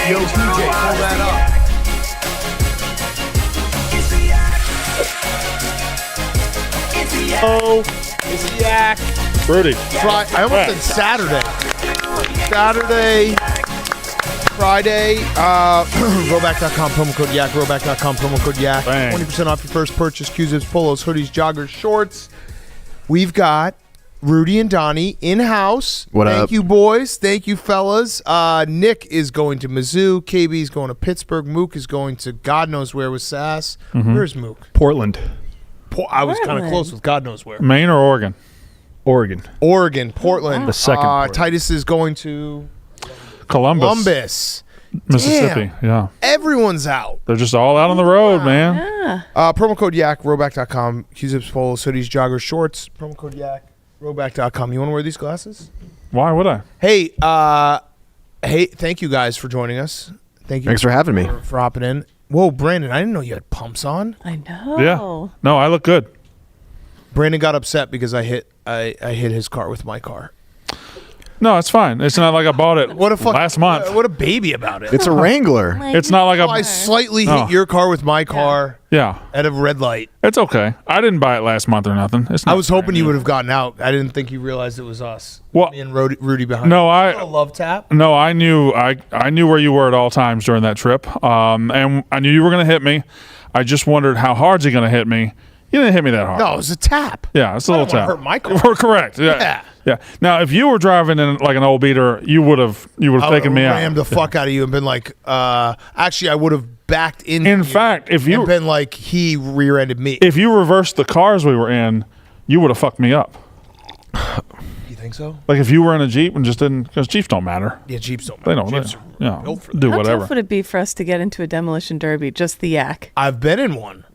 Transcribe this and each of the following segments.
Yo, PJ, pull that up. Oh, it's the Yak. Rudy. I almost said Saturday. Friday. Roback.com, promo code Yak. Roback.com, promo code Yak. Bang. 20% off your first purchase. Q-zips, polos, hoodies, joggers, shorts. We've got Rudy and Donnie in-house. What up? Thank you, boys. Thank you, fellas. Nick is going to Mizzou. KB is going to Pittsburgh. Mook is going to God knows where with Sass. Where's Mook? Portland. I was kind of close with God knows where. Maine or Oregon? Oregon. Portland. The second Portland. Titus is going to Columbus. Mississippi. Damn. Yeah. Everyone's out. They're just all out on the road, man. Yeah. Promo code Yak, Roback.com, Q-zips, polos, hoodies, joggers, shorts. Promo code Yak, Roback.com. You want to wear these glasses? Why would I? Hey, thank you guys for joining us. Thank you. Thanks for having me. For hopping in. Whoa, Brandon, I didn't know you had pumps on. I know. Yeah. No, I look good. Brandon got upset because I hit his car with my car. No, it's fine. It's not like I bought it last month. What a baby about it. It's a Wrangler. It's not like I slightly hit your car with my car at a red light. It's okay. I didn't buy it last month or nothing. It's not I was hoping you would have gotten out. I didn't think you realized it was us. Well, Me and Rudy behind. No, a love tap. No, I knew where you were at all times during that trip. And I knew you were going to hit me. I just wondered how hard's he going to hit me. You didn't hit me that hard. No, it was a tap. Yeah, it's a little tap. Hurt my car. We're correct. Yeah. Now, if you were driving in like an old beater, you would have taken me out. Rammed the fuck out of you and been like, actually, I would have backed in. In fact, if you been like he rear-ended me. If you reversed the cars we were in, you would have fucked me up. You think so? Like if you were in a Jeep and just didn't, because Jeeps don't matter. Yeah, Jeeps don't matter. They don't. Jeeps do How whatever. tough would it be for us to get into a demolition derby? Just the Yak. I've been in one.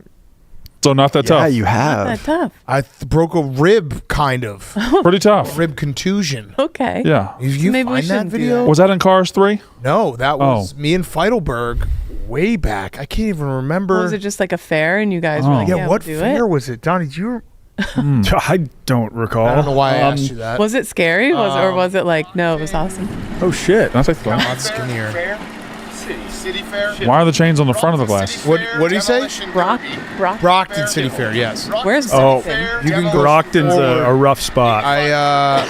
So not that tough. Yeah, you have. Not that tough. I broke a rib, kind of. Pretty tough. Rib contusion. Okay. Yeah. You Maybe we find that shouldn't do video? Was that in Cars 3? No, that was me in Feidelberg way back. I can't even remember. Was it just like a fair and you guys were like, yeah, yeah, what we'll do fair it? was it? Donnie, do you I don't recall. I don't know why I asked you that. Was it scary? Or was it like, no, it was awesome? Oh, shit. That's like A lot skinnier. City Fair. Why are the chains on the front of the glass? What did he say? Brockton City Fair, yes. Where's Oh, Brockton? You can go Brockton's forward. a rough spot. I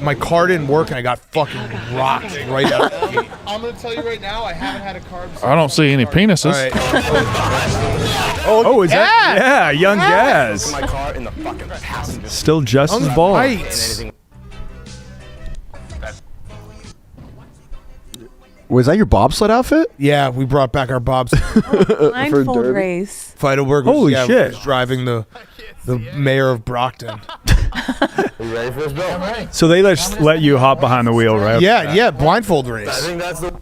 my car didn't work and I got fucking rocked right out of the gate. I'm gonna tell you right now, I haven't had a car. I don't see any penises. All right. Oh, is that? Yeah, young Jazz. My car in the fucking passenger. Still just as bald. Heights. Was that your bobsled outfit? Yeah, we brought back our bobs. Blindfold Derby? race. Feidelberg was, Holy shit. was driving the mayor of Brockton. You ready for this, Bill? So they just let you hop behind the wheel, right? Yeah, blindfold race. I think that's the.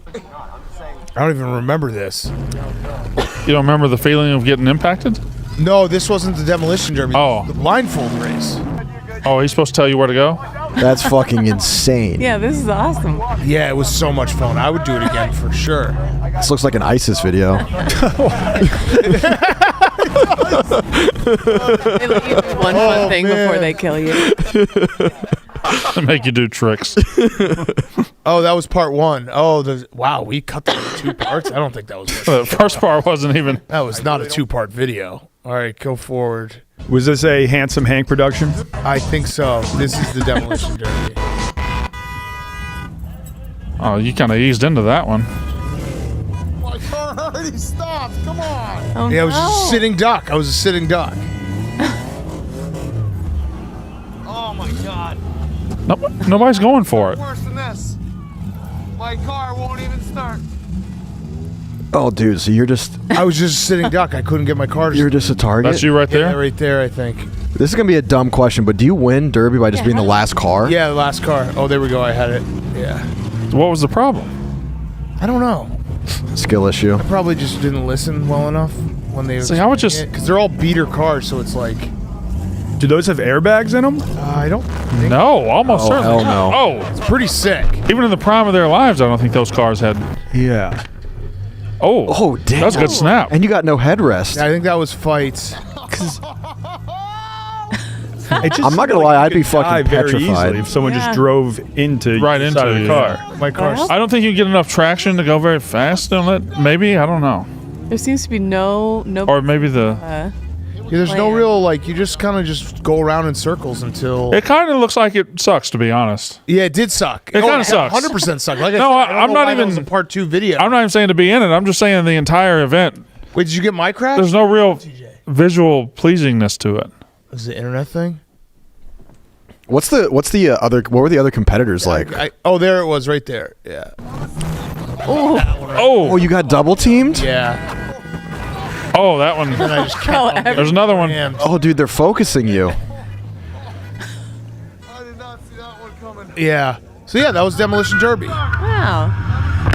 I don't even remember this. You don't remember the feeling of getting impacted? No, this wasn't the demolition derby. Oh. The blindfold race. Oh, he's supposed to tell you where to go? That's fucking insane. Yeah, this is awesome. Yeah, it was so much fun. I would do it again for sure. This looks like an ISIS video. They let you do one fun thing before they kill you. They make you do tricks. Oh, that was part one. Oh, wow, we cut that into 2 parts? I don't think that was it. The first part wasn't even. That was not a 2-part video. All right, go forward. Was this a Handsome Hank production? I think so. This is the demolition derby. Oh, you kind of eased into that one. My car already stopped. Come on. Oh, Yeah, I was just a no. sitting duck. I was a sitting duck. Oh my God. Nobody's going for it. Worse than this. My car won't even start. Oh, dude, so you're just I was just a sitting duck. I couldn't get my car to you're just a target? That's you right Yeah, there? right there, I think. This is going to be a dumb question, but do you win Derby by just being the last car? Yeah, the last car. Oh, there we go. I had it. Yeah. What was the problem? I don't know. Skill issue. I probably just didn't listen well enough when they. See, I would just- because they're all beater cars, so it's like Do those have airbags in them? I don't think No, almost Oh, certainly. hell no. Oh, it's pretty sick. even in the prime of their lives, I don't think those cars had. Yeah. Oh, Oh, damn. That's a good snap. And you got no headrest. I think that was fights. I'm not gonna lie, I'd be fucking die very petrified. easily if someone Yeah. just drove into Right the into side of the you, car. My car's Well, I don't think you get enough traction to go very fast on it. Maybe, I don't know. There seems to be no Or maybe the. there's no plan. real like you just kind of just go around in circles until It kind of looks like it sucks, to be honest. yeah, it did suck. It kinda sucks. 100% sucked. Like I No, said, I- I don't I'm know not why that even- was a part 2 video. I'm not even saying to be in it. I'm just saying the entire event. Wait, did you get my crash? There's no real visual pleasingness to it. Is it the internet thing? What's the other? What were the other competitors like? Oh, there it was, right there. Yeah. Oh, you got double teamed? Yeah. Oh, that one. And I just kept Oh, on getting There's another one. rammed. Oh, dude, they're focusing you. I did not see that one coming. Yeah. So yeah, that was Demolition Derby. Wow.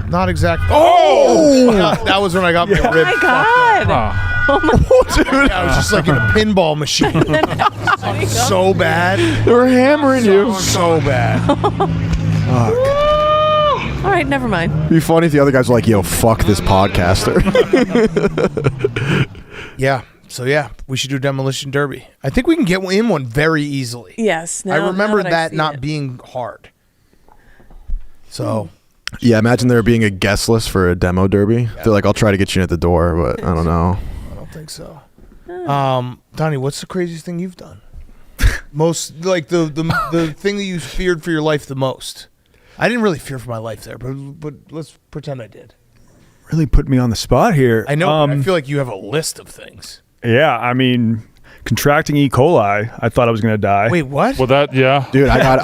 Not exactly. Oh! Yeah, that was when I got my Oh rib. my fucked God. Ah. up. I was just like in a pinball machine. So bad. They were hammering you. So bad. All right, never mind. It'd be funny if the other guys were like, "Yo, fuck this podcaster." Yeah. So yeah, we should do Demolition Derby. I think we can get in one very easily. Yes. I now- remember now I've that seen not it. being hard. So Yeah, imagine there being a guest list for a demo derby. They're like, "I'll try to get you in at the door," but I don't know. I don't think so. Donnie, what's the craziest thing you've done? Most like the thing that you feared for your life the most. I didn't really fear for my life there, but let's pretend I did. Really put me on the spot here. I know. I feel like you have a list of things. Yeah, I mean, contracting E. coli, I thought I was gonna die. Wait, what? Well, that, yeah. Dude, I had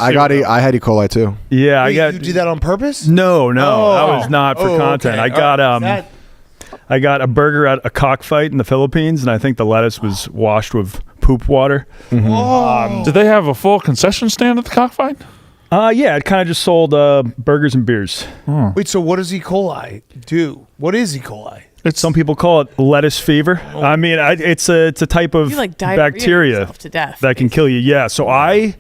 E. coli too. Yeah, Wait, I got. you did that on purpose? No, that Oh. was not for Oh, content. okay. I got All right. I got a burger at a cockfight in the Philippines, and I think the lettuce was washed with poop water. Did they have a full concession stand at the cockfight? Yeah, it kind of just sold burgers and beers. Wait, so what does E. coli do? What is E. coli? Some people call it lettuce fever. I mean, it's a type of You like diarrhea bacteria yourself to death. that can kill you. Yeah. So I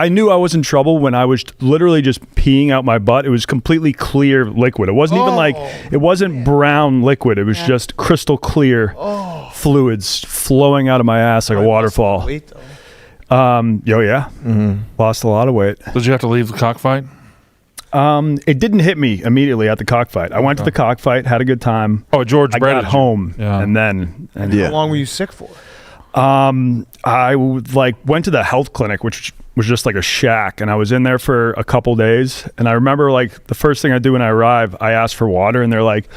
knew I was in trouble when I was literally just peeing out my butt. It was completely clear liquid. It wasn't even like it wasn't brown liquid. It was just crystal clear fluids flowing out of my ass like a waterfall. Wait, though. Yeah. Lost a lot of weight. Did you have to leave the cockfight? It didn't hit me immediately at the cockfight. I went to the cockfight, had a good time. Oh, George I breaded got you. home, Yeah. and then Yeah. How long were you sick for? I went to the health clinic, which was just like a shack, and I was in there for a couple days. And I remember like the first thing I do when I arrive, I ask for water, and they're like,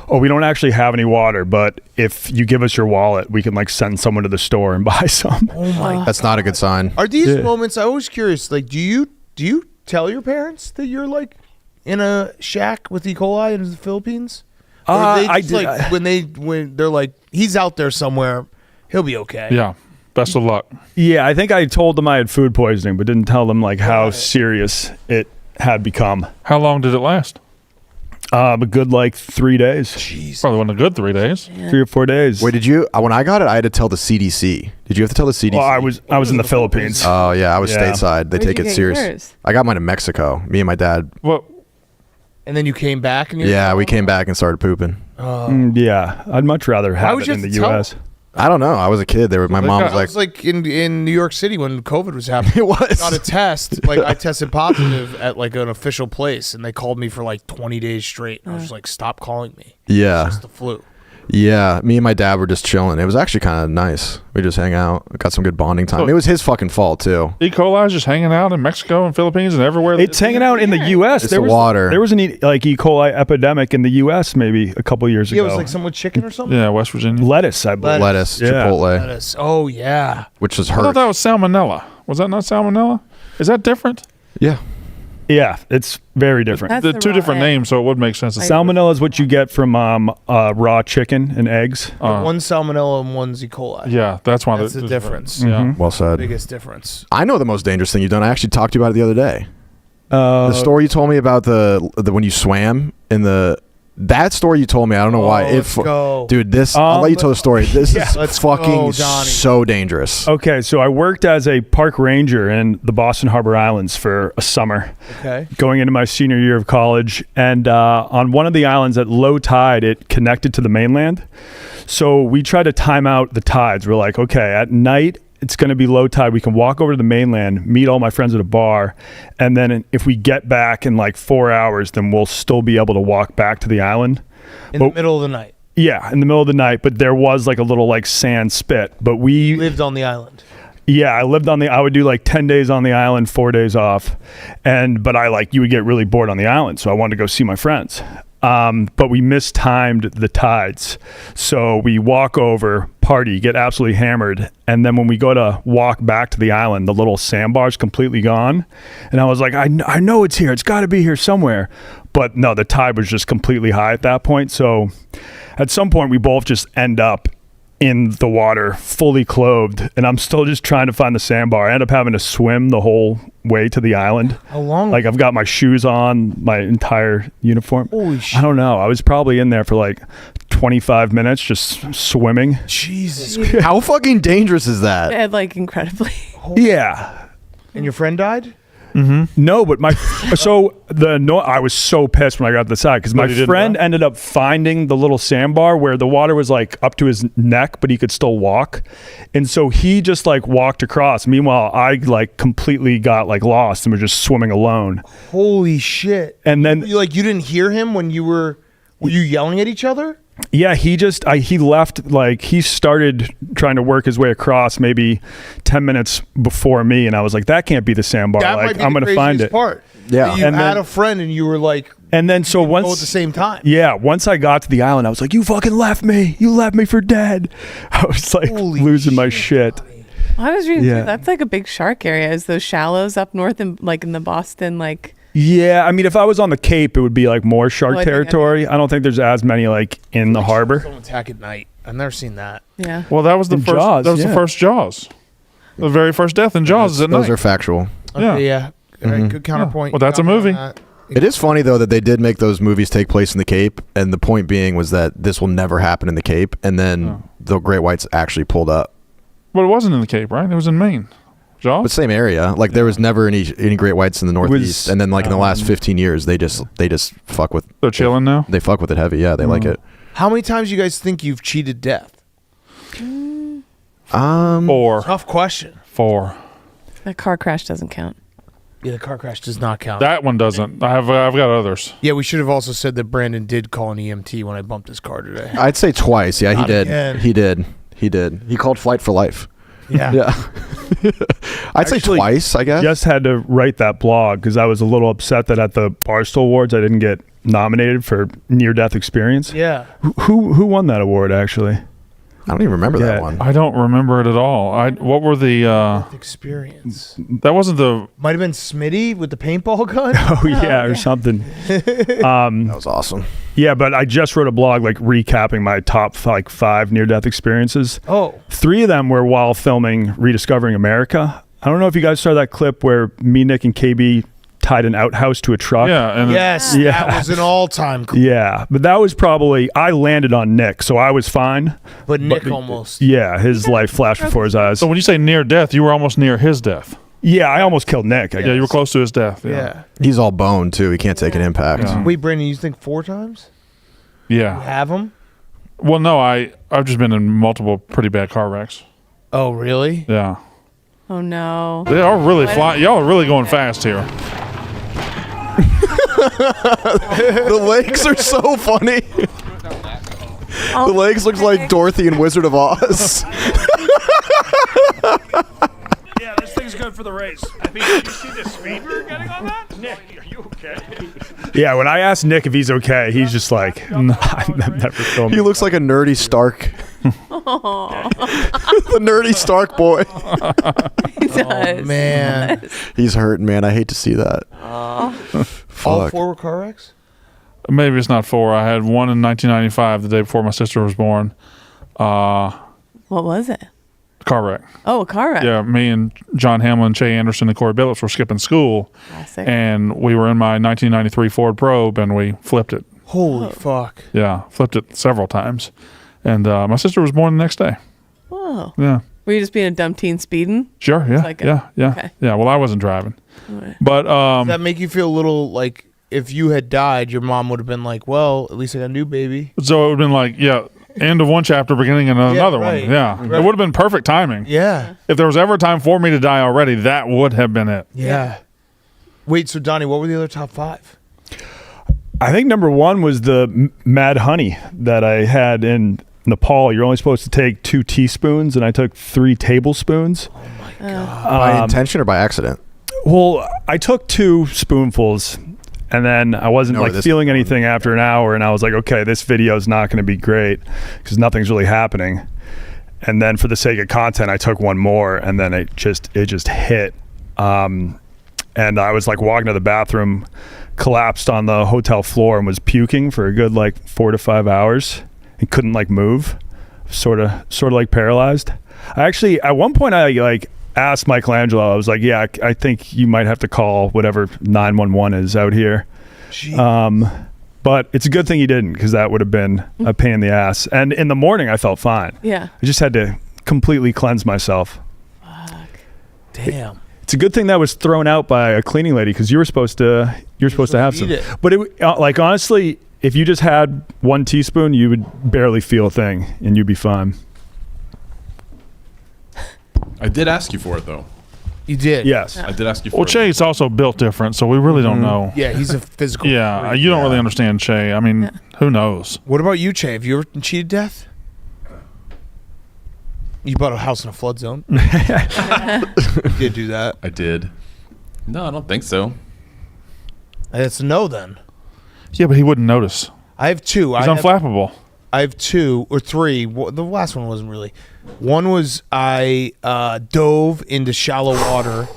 "Oh, we don't actually have any water, but if you give us your wallet, we can like send someone to the store and buy some." Oh my! That's not a good sign. Are these moments? I was curious. Like, do you tell your parents that you're like in a shack with E. coli in the Philippines? Or they I just, did- like when they're like he's out there somewhere, he'll be okay. Yeah. Best of luck. Yeah, I think I told them I had food poisoning, but didn't tell them like how serious it had become. How long did it last? A good like 3 days, Probably wasn't a good 3 days. 3 or 4 days. Wait, did you? When I got it, I had to tell the CDC. Did you have to tell the CDC? Well, I was in the Philippines. Oh yeah, I was Yeah. stateside. They Where'd take you it get serious. yours? I got mine in Mexico. Me and my dad. What? And then you came back and you're Yeah, we came back and started pooping. Yeah, I'd much rather have would it you in have the to tell U.S. I don't know. I was a kid. My mom was I like, was like in New York City when COVID was happening. it was. Got a test. Like I tested positive at like an official place, and they called me for like 20 days straight. I was just like, "Stop calling me. Yeah, It's the flu." yeah. Me and my dad were just chilling. It was actually kind of nice. We just hang out. Got some good bonding time. Oh. It was his fucking fault too. E. coli is just hanging out in Mexico and Philippines and everywhere. It's hanging out in the U.S. It's the water. There was an E. coli epidemic in the U.S. maybe a couple years Yeah, ago. it was like some with chicken or something. Yeah, West Virginia. lettuce, I believe. Lettuce, Yeah. Chipotle, Lettuce. Oh yeah. which was I thought hurt. that was salmonella. Was that not salmonella? Is that different? Yeah. Yeah, it's very different. That's The the two raw different egg. names, so it would make sense. Salmonella is what you get from raw chicken and eggs. One's salmonella and one's E. coli. Yeah, that's why. That's the difference. Yeah. Well said. Biggest difference. I know the most dangerous thing you've done. I actually talked to you about it the other day. Uh, The story you told me about the when you swam in that story you told me. I don't know why. Let's go. Dude, I'll let you tell the story. This is Let's fucking go, Donnie. so dangerous. Okay, so I worked as a park ranger in the Boston Harbor Islands for a summer, Okay. going into my senior year of college. And on one of the islands at low tide, it connected to the mainland. So we tried to time out the tides. We're like, okay, at night it's going to be low tide. We can walk over to the mainland, meet all my friends at a bar, and then if we get back in like 4 hours, then we'll still be able to walk back to the island. In the middle of the night. Yeah, in the middle of the night, but there was like a little like sand spit. But we lived on the island. Yeah, I would do like 10 days on the island, 4 days off. But you would get really bored on the island. So I wanted to go see my friends. But we mistimed the tides. So we walk over, party, get absolutely hammered. And then when we go to walk back to the island, the little sandbar's completely gone. And I was like, I know it's here. It's got to be here somewhere. But no, the tide was just completely high at that point. So at some point, we both just end up in the water, fully clothed, and I'm still just trying to find the sandbar. I end up having to swim the whole way to the island. How long? Like, I've got my shoes on, my entire uniform. Holy shit. I don't know. I was probably in there for like 25 minutes just swimming. Jesus. How fucking dangerous is that? And like incredibly. Yeah. And your friend died? No, but I was so pissed when I got to the side because my he didn't friend die? ended up finding the little sandbar where the water was like up to his neck, but he could still walk. And so he just like walked across. Meanwhile, I like completely got like lost and was just swimming alone. Holy shit. And then, You didn't hear him when you were you yelling at each other? yeah, he left, like he started trying to work his way across maybe 10 minutes before me. And I was like, that can't be the sandbar. That Like, might be I'm the going to find craziest it. part. Yeah. That you And had then- a friend and you were like, And then so all at the once, same time. yeah, once I got to the island, I was like, you fucking left me. You left me for dead. I was like Holy losing my shit. I was reading Yeah. through, that's like a big shark area. Is those shallows up north in like in the Boston like Yeah, I mean, if I was on the Cape, it would be like more shark Well, I think I territory. I don't think there's as many like in the harbor. Don't attack at night. I've never seen that. yeah. Well, that was the In first. Jaws, that was the yeah. first Jaws. The very first death in Jaws is at Those night. are factual. Okay, yeah. All right, Mhm. good counterpoint. Well, that's You a got me movie. on that. It is funny though that they did make those movies take place in the Cape, and the point being was that this will never happen in the Cape, and then Oh. the great whites actually pulled up. But it wasn't in the Cape, right? It was in Maine. Jaws. But same area, like there was never any great whites in the Northeast, and then like in the last 15 years, they just fuck with. They're chilling now. They fuck with it heavy. Yeah, they like it. How many times do you guys think you've cheated death? Four. Tough question. That car crash doesn't count. Yeah, the car crash does not count. That one doesn't. I've got others. Yeah, we should have also said that Brandon did call an EMT when I bumped his car today. I'd say twice. Yeah, he Not did. again. He did. He did. He called Flight for Life. Yeah. Yeah. I'd say Actually, twice, I guess. Just had to write that blog because I was a little upset that at the Barstool Awards I didn't get nominated for near-death experience. Yeah. Who won that award actually? I don't even remember Yeah. that one. I don't remember it at all. What were the? Experience. That wasn't the. Might have been Smitty with the paintball gun. Oh yeah, or something. That was awesome. Yeah, but I just wrote a blog like recapping my top like 5 near-death experiences. Oh. 3 of them were while filming Rediscovering America. I don't know if you guys saw that clip where me, Nick, and KB tied an outhouse to a truck. Yeah, and Yes. Yeah. That was an all-time clip. Yeah, but that was probably, I landed on Nick, so I was fine. But Nick almost. Yeah, his life flashed before his eyes. So when you say near death, you were almost near his death. Yeah, I almost killed Nick. I Yeah, guess. you were close to his death. Yeah. He's all bone too. He can't take an impact. Yeah. Wait, Brandon, you think 4 times? Yeah. Have them? Well, no, I've just been in multiple pretty bad car wrecks. Oh, really? Yeah. Oh no. They are really flying. Y'all are really going fast here. The legs are so funny. The legs looks like Dorothy in Wizard of Oz. Yeah, this thing's good for the race. I mean, did you see the speed we were getting on that? Nick, are you okay? Yeah, when I asked Nick if he's okay, he's just like, no, I've never filmed. He looks like a nerdy Stark. The nerdy Stark boy. He does. Oh, man. He's hurting, man. I hate to see that. All Fuck. 4 were car wrecks? Maybe it's not 4. I had one in 1995, the day before my sister was born. What was it? Car wreck. Oh, a car wreck. Yeah, me and John Hamlin, Che Anderson, and Corey Billups were skipping school, Classic. and we were in my 1993 Ford Probe, and we flipped it. Holy fuck. Yeah, flipped it several times. And my sister was born the next day. Whoa. Yeah. Were you just being a dumb teen speeding? Sure, yeah, like yeah. okay. Yeah, well, I wasn't driving. Alright. But, Does that make you feel a little like if you had died, your mom would have been like, well, at least I got a new baby? so it would have been like, yeah, end of one chapter, beginning of another right. one. Yeah. It would have been perfect timing. Yeah. If there was ever a time for me to die already, that would have been it. Yeah. Wait, so Donnie, what were the other top 5? I think number 1 was the mad honey that I had in Nepal. You're only supposed to take 2 teaspoons, and I took 3 tablespoons. Oh my God. By intention or by accident? Well, I took 2 spoonfuls, and then I wasn't Know where like this feeling is going. anything after an hour, and I was like, okay, this video is not going to be great because nothing's really happening. And then for the sake of content, I took 1 more, and then it just hit. And I was like walking to the bathroom, collapsed on the hotel floor, and was puking for a good like 4 to 5 hours, and couldn't like move, sort of like paralyzed. I actually at one point I like asked Michelangelo, I was like, yeah, I think you might have to call whatever 911 is out here. But it's a good thing he didn't, because that would have been a pain in the ass. And in the morning I felt fine. Yeah. I just had to completely cleanse myself. Fuck. Damn. It's a good thing that was thrown out by a cleaning lady, because you were supposed to have some. eat it. But it like honestly, if you just had 1 teaspoon, you would barely feel a thing, and you'd be fine. I did ask you for it though. You did. Yes. I did ask you for Well, it. Che's also built different, so we really don't know. Yeah, he's a physical. Yeah, freak. you don't really understand Che. I mean, who knows? What about you, Che? Have you ever cheated death? You bought a house in a flood zone. You did do that. I did. No, I don't think so. That's a no then. Yeah, but he wouldn't notice. I have 2. He's unflappable. I have 2 or 3. The last one wasn't really. One was I dove into shallow water.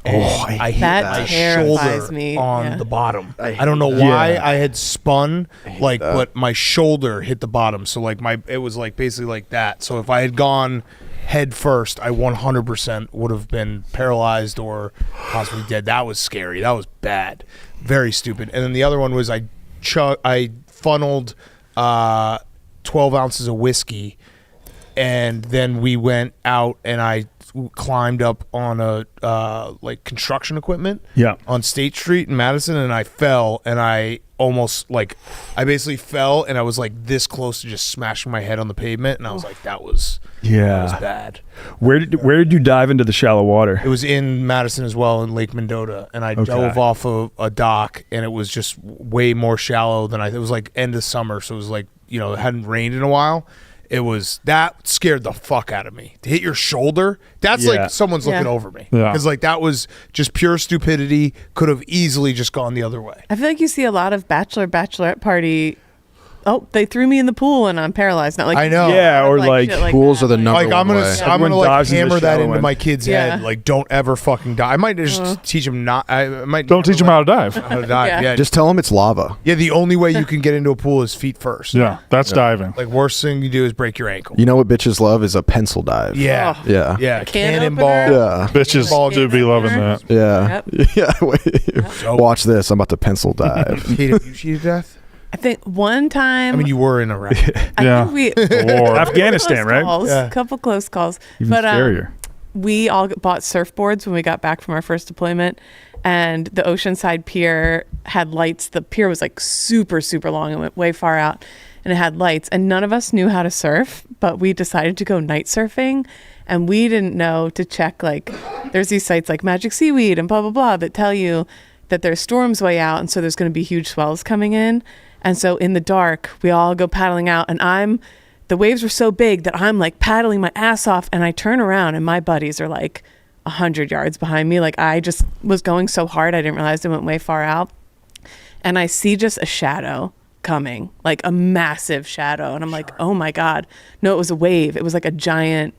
And I hit That my terrifies shoulder me, on yeah. the bottom. I I don't know hate that. why Yeah. I had spun like, that. but my shoulder hit the bottom. So like it was like basically like that. So if I had gone head first, I 100% would have been paralyzed or possibly dead. That was scary. That was bad. Very stupid. And then the other one was I funneled 12 ounces of whiskey, and then we went out and I climbed up on a like construction equipment Yeah. on State Street in Madison, and I fell, and I almost like I basically fell, and I was like this close to just smashing my head on the pavement, and I was like that was bad. Where did you dive into the shallow water? It was in Madison as well, in Lake Mendota, and I dove off of a dock, and it was just way more shallow than it was like end of summer, so it was like, you know, it hadn't rained in a while. That scared the fuck out of me. To hit your shoulder, that's Yeah. like someone's looking Yeah. over me. Yeah. Because like that was just pure stupidity. Could have easily just gone the other way. I feel like you see a lot of bachelorette party. Oh, they threw me in the pool and I'm paralyzed. Not like I know. Yeah, or like shit Pools that. are the number Like I'm one gonna way. I'm gonna Everyone like dives in the hammer that shallow into end. my kid's Yeah. head. Like don't ever fucking die. I might just teach him not. I might Don't teach him how to dive. how to dive. Yeah. Yeah. Just tell them it's lava. Yeah. The only way you can get into a pool is feet first. Yeah, that's diving. Like worst thing you do is break your ankle. You know what bitches love is a pencil dive. Yeah. Oh. Yeah. Yeah. Can Cannonball. opener. Yeah. Bitches Ball do be loving that. Yeah. Yep. Yeah. Wait. Watch this. I'm about to pencil dive. Kate, have you cheated death? I think one time. I mean, you were in Iraq. I Yeah. think we War. Afghanistan, right? Yeah. Couple close calls. Even but scarier. we all bought surfboards when we got back from our first deployment, and the Oceanside Pier had lights. The pier was like super, super long and went way far out, and it had lights. And none of us knew how to surf, but we decided to go night surfing, and we didn't know to check, like, there's these sites like Magic Seaweed and blah, blah, blah that tell you that there's storms way out, and so there's going to be huge swells coming in. And so in the dark, we all go paddling out, and the waves were so big that I'm like paddling my ass off, and I turn around and my buddies are like 100 yards behind me. Like I just was going so hard, I didn't realize it went way far out. And I see just a shadow coming, like a massive shadow. And I'm like, oh my God. No, it was a wave. It was like a giant,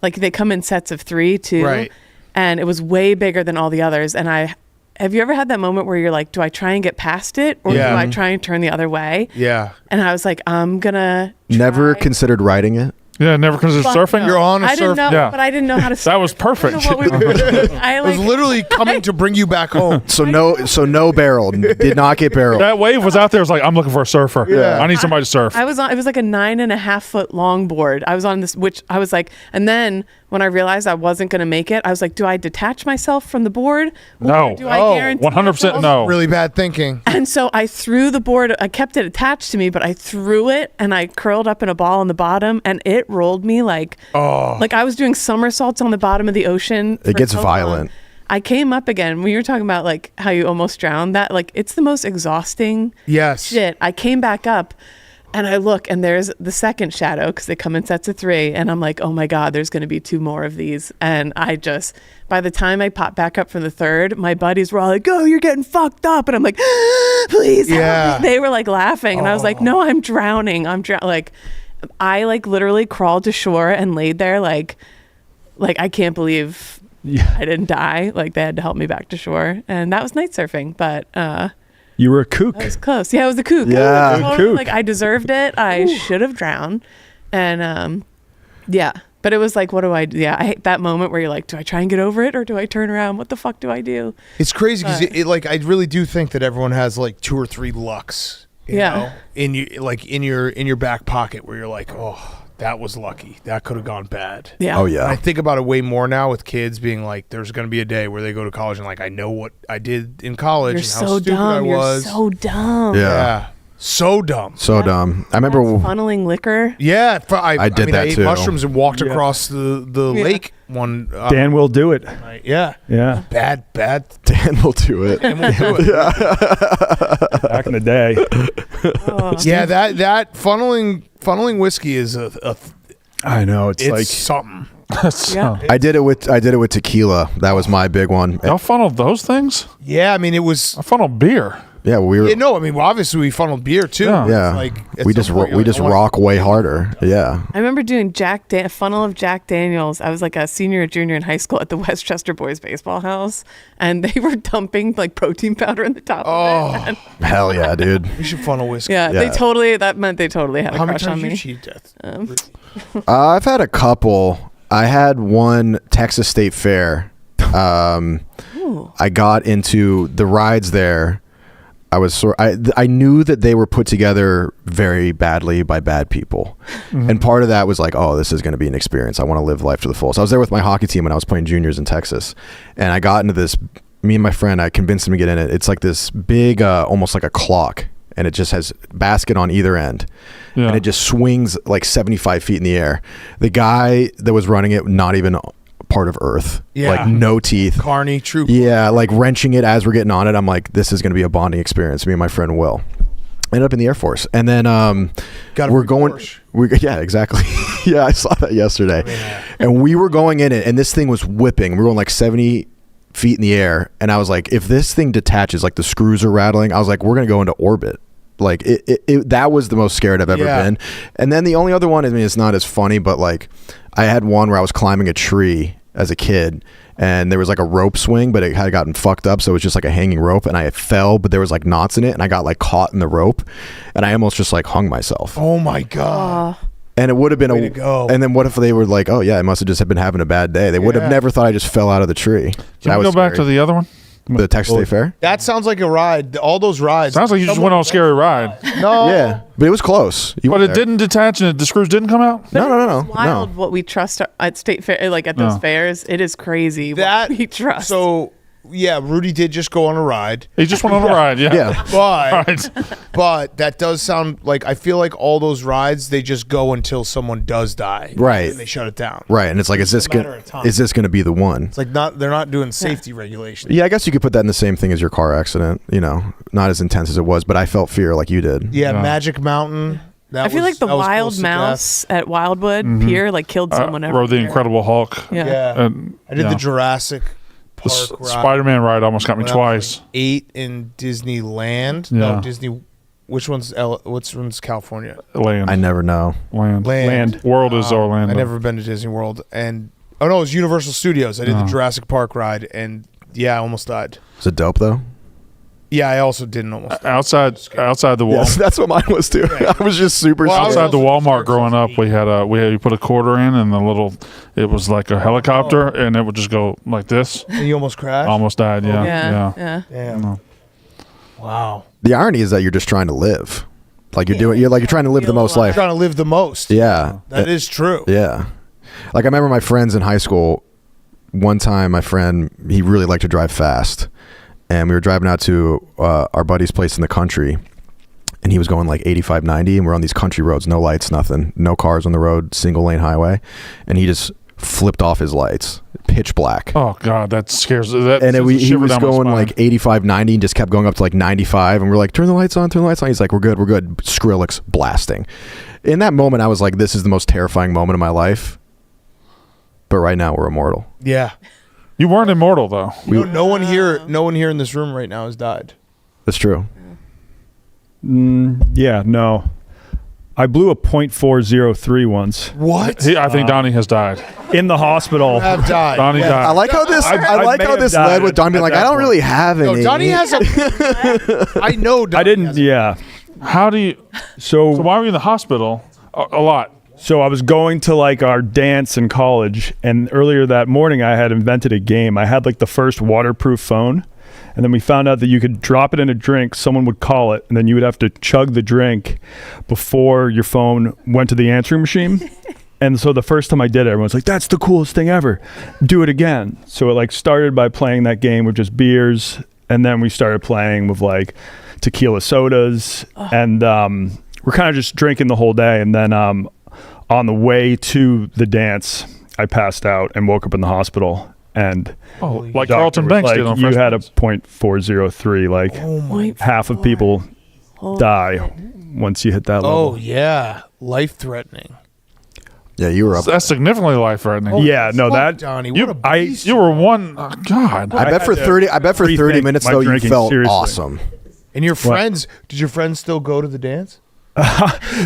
like they come in sets of 3 too. Right. And it was way bigger than all the others. And have you ever had that moment where you're like, do I try and get past it, or Yeah. do I try and turn the other way? Yeah. And I was like, I'm gonna Never try. considered riding it. Yeah, never considered Fuck surfing. no. You're on a I didn't surf- know, Yeah. but I didn't know how to. That was surf. I didn't perfect. know what we were doing. I I was like. literally coming to bring you back home. So no barrel. Did not get barreled. That wave was out there. It was like, I'm looking for a surfer. Yeah. I need somebody to surf. I was on. It was like a 9.5 foot long board. I was on this, which I was like, and then when I realized I wasn't going to make it, I was like, do I detach myself from the board? No. Or do I guarantee 100% no. Really bad thinking. And so I threw the board. I kept it attached to me, but I threw it and I curled up in a ball on the bottom, and it rolled me like I was doing somersaults on the bottom of the ocean. It gets violent. I came up again when you were talking about like how you almost drowned. That like it's the most exhausting shit. I came back up. And I look, and there's the second shadow, because they come in sets of 3. And I'm like, oh my God, there's going to be 2 more of these. And I just, by the time I popped back up from the third, my buddies were all like, oh, you're getting fucked up. And I'm like, please help me. They were like laughing. And I was like, no, I'm drowning. Like, I like literally crawled to shore and laid there like I can't believe I didn't die. Like, they had to help me back to shore. And that was night surfing. But, you were a kook. I was close. Yeah, I was a kook. Yeah, totally, like I deserved it. I should have drowned, and But it was like, what do I do? Yeah, I hate that moment where you're like, do I try and get over it or do I turn around? What the fuck do I do? It's crazy because it like I really do think that everyone has like 2 or 3 lucks. You know, in your back pocket where you're like, oh, that was lucky. That could have gone bad. Yeah. Oh, yeah. And I think about it way more now with kids being like, there's going to be a day where they go to college and like, I know what I did in college You're and how so stupid dumb. I was. You're so dumb. Yeah. So dumb. So dumb. I remember. Funneling liquor. Yeah. I did mean, that I ate too. mushrooms and walked across the lake one. Dan will do it. Night. Yeah. Yeah. Bad. Dan will do it. Dan will do it. Back in the day. Yeah. That funneling whiskey is a I know. It's like something. Yeah. I did it with tequila. That was my big one. Y'all funneled those things? Yeah. I mean, it was. I funneled beer. Yeah, we were. Yeah, no, I mean, well, obviously we funneled beer too. Yeah. Yeah, Like at we some just point, you're we like, just I wanna- rock way harder. Yeah. I remember doing a funnel of Jack Daniels. I was like a senior or junior in high school at the Westchester Boys Baseball House, and they were dumping like protein powder in the top of it. And, Hell yeah, dude. We should funnel whiskey. yeah, that meant they totally had a How many crush on times you me. cheat death? I've had a couple. I had one Texas State Fair. I got into the rides there. I knew that they were put together very badly by bad people. And part of that was like, oh, this is going to be an experience. I want to live life to the full. So I was there with my hockey team when I was playing juniors in Texas. And I got into this, me and my friend, I convinced him to get in it. It's like this big, almost like a clock. And it just has basket on either end. Yeah. And it just swings like 75 feet in the air. The guy that was running it, not even part of Earth. Yeah. Like no teeth. Carney, true. Yeah, like wrenching it as we're getting on it. I'm like, this is going to be a bonding experience. Me and my friend Will ended up in the Air Force, and then we're going. Yeah, exactly. Yeah, I saw that yesterday, and we were going in it, and this thing was whipping. We were going like 70 feet in the air, and I was like, if this thing detaches, like the screws are rattling, I was like, we're going to go into orbit. Like it that was the most scared I've ever been. And then the only other one, I mean, it's not as funny, but like I had one where I was climbing a tree as a kid, and there was like a rope swing, but it had gotten fucked up, so it was just like a hanging rope, and I fell, but there was like knots in it, and I got like caught in the rope, and I almost just like hung myself. Oh my god. And it would have been Way to go. And then what if they were like, oh yeah, I must have just been having a bad day. They would have never thought I just fell out of the tree. Can we go back to the other one? the Texas State Fair? That sounds like a ride. All those rides. Sounds like you just went on a scary ride. No. Yeah, but it was close. You But went it there. didn't detach and the screws didn't come out? No. It's wild what we trust at state fair, like at those No. fairs. It is crazy That what we trust. So yeah, Rudy did just go on a ride. He just went on a ride, yeah. Yeah. But Right. but that does sound like, I feel like all those rides, they just go until someone does die. Right. And they shut it down. Right, and it's like, is this a matter gonna of time. is this gonna be the one? It's like they're not doing safety regulations. Yeah, I guess you could put that in the same thing as your car accident. You know, not as intense as it was, but I felt fear like you did. Yeah, Yeah. Magic Mountain. I feel like the wild mouse at Wildwood Pier like killed someone. every Rode the year. Incredible Hulk. Yeah. Yeah. And, I did yeah. the Jurassic The Park ride. Spider-Man ride almost got me when I was, twice. like, 8 in Disneyland. Yeah. No, Disney. Which one's California? Land. I never know. Land. Land. World is Orlando. I never been to Disney World, and it was Universal Studios. I did the Jurassic Park ride, and yeah, I almost died. Is it dope though? Yeah, I also didn't almost die. Outside the wall. Yes, that's what mine was too. I was just super. Well, I was scared. Outside the also Walmart scared growing up, you put a quarter in, and it was like a helicopter, and it would just go like this. And you almost crashed. Almost died. Yeah. Yeah. Damn. No. Wow. The irony is that you're just trying to live, like you're trying to live the most life. Trying to live the most. Yeah, That is true. Yeah. Like I remember my friends in high school. One time, my friend, he really liked to drive fast, and we were driving out to our buddy's place in the country, and he was going like 85, 90, and we're on these country roads, no lights, nothing, no cars on the road, single lane highway, and he just flipped off his lights, pitch black. Oh God, that scares. That And sends a he shiver was down my going spine. like 85, 90, and just kept going up to like 95, and we're like, turn the lights on, turn the lights on. He's like, we're good. Skrillex blasting. In that moment, I was like, this is the most terrifying moment of my life. But right now, we're immortal. Yeah. You weren't immortal though. No one here in this room right now has died. That's true. Yeah, no. I blew a .403 once What? I think Donnie has died. in the hospital. Have died. Donnie died. I like how this. I like may how have this died led with Don being at like, that I don't point. really have any. No, Donnie has a. I know. Donnie I didn't. has a- Yeah. How do you? So why were you in the hospital? A lot. So I was going to like our dance in college, and earlier that morning I had invented a game. I had like the first waterproof phone, and then we found out that you could drop it in a drink, someone would call it, and then you would have to chug the drink before your phone went to the answering machine. And so the first time I did it, everyone's like, that's the coolest thing ever. Do it again. So it like started by playing that game with just beers, and then we started playing with like tequila sodas, and we're kind of just drinking the whole day. And then on the way to the dance, I passed out and woke up in the hospital. And Like doctor Carlton was Banks like, did on you Fresh had a Prince. .403. Like Oh my. half of people die once you hit that Oh level. yeah, life threatening. Yeah, you were up. That's significantly life-threatening. Yeah, no, Fuck, that Donnie, what a I- beast. You were one. Oh, God. I bet for 30. I bet for 30 rethink minutes my though, you drinking felt seriously. awesome. And your friends? Did your friends still go to the dance?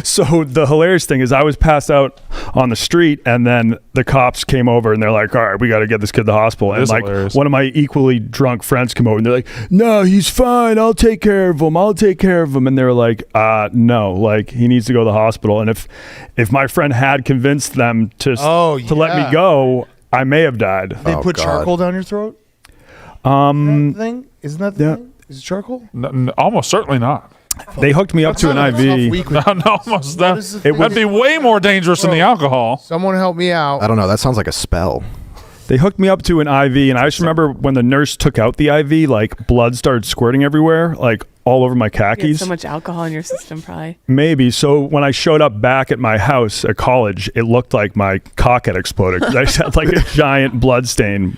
So the hilarious thing is I was passed out on the street, and then the cops came over and they're like, all right, we got to get this kid to the hospital. That And is like hilarious. one of my equally drunk friends come over and they're like, no, he's fine. I'll take care of him. And they were like, no, like he needs to go to the hospital. And if my friend had convinced them to let yeah. me go, I may have died. They Oh, put God. charcoal down your throat. Isn't that the thing? Isn't that the yeah. thing? Is it charcoal? Almost certainly not. They hooked me up to an That's not a tough IV. week. No, almost What that. is the thing? That'd be way more dangerous than the alcohol. Someone help me out. I don't know. That sounds like a spell. They hooked me up to an IV, and I just remember when the nurse took out the IV, like blood started squirting everywhere, like all over my You had khakis. so much alcohol in your system, probably. Maybe. So when I showed up back at my house at college, it looked like my cock had exploded. 'Cause I just had like a giant blood stain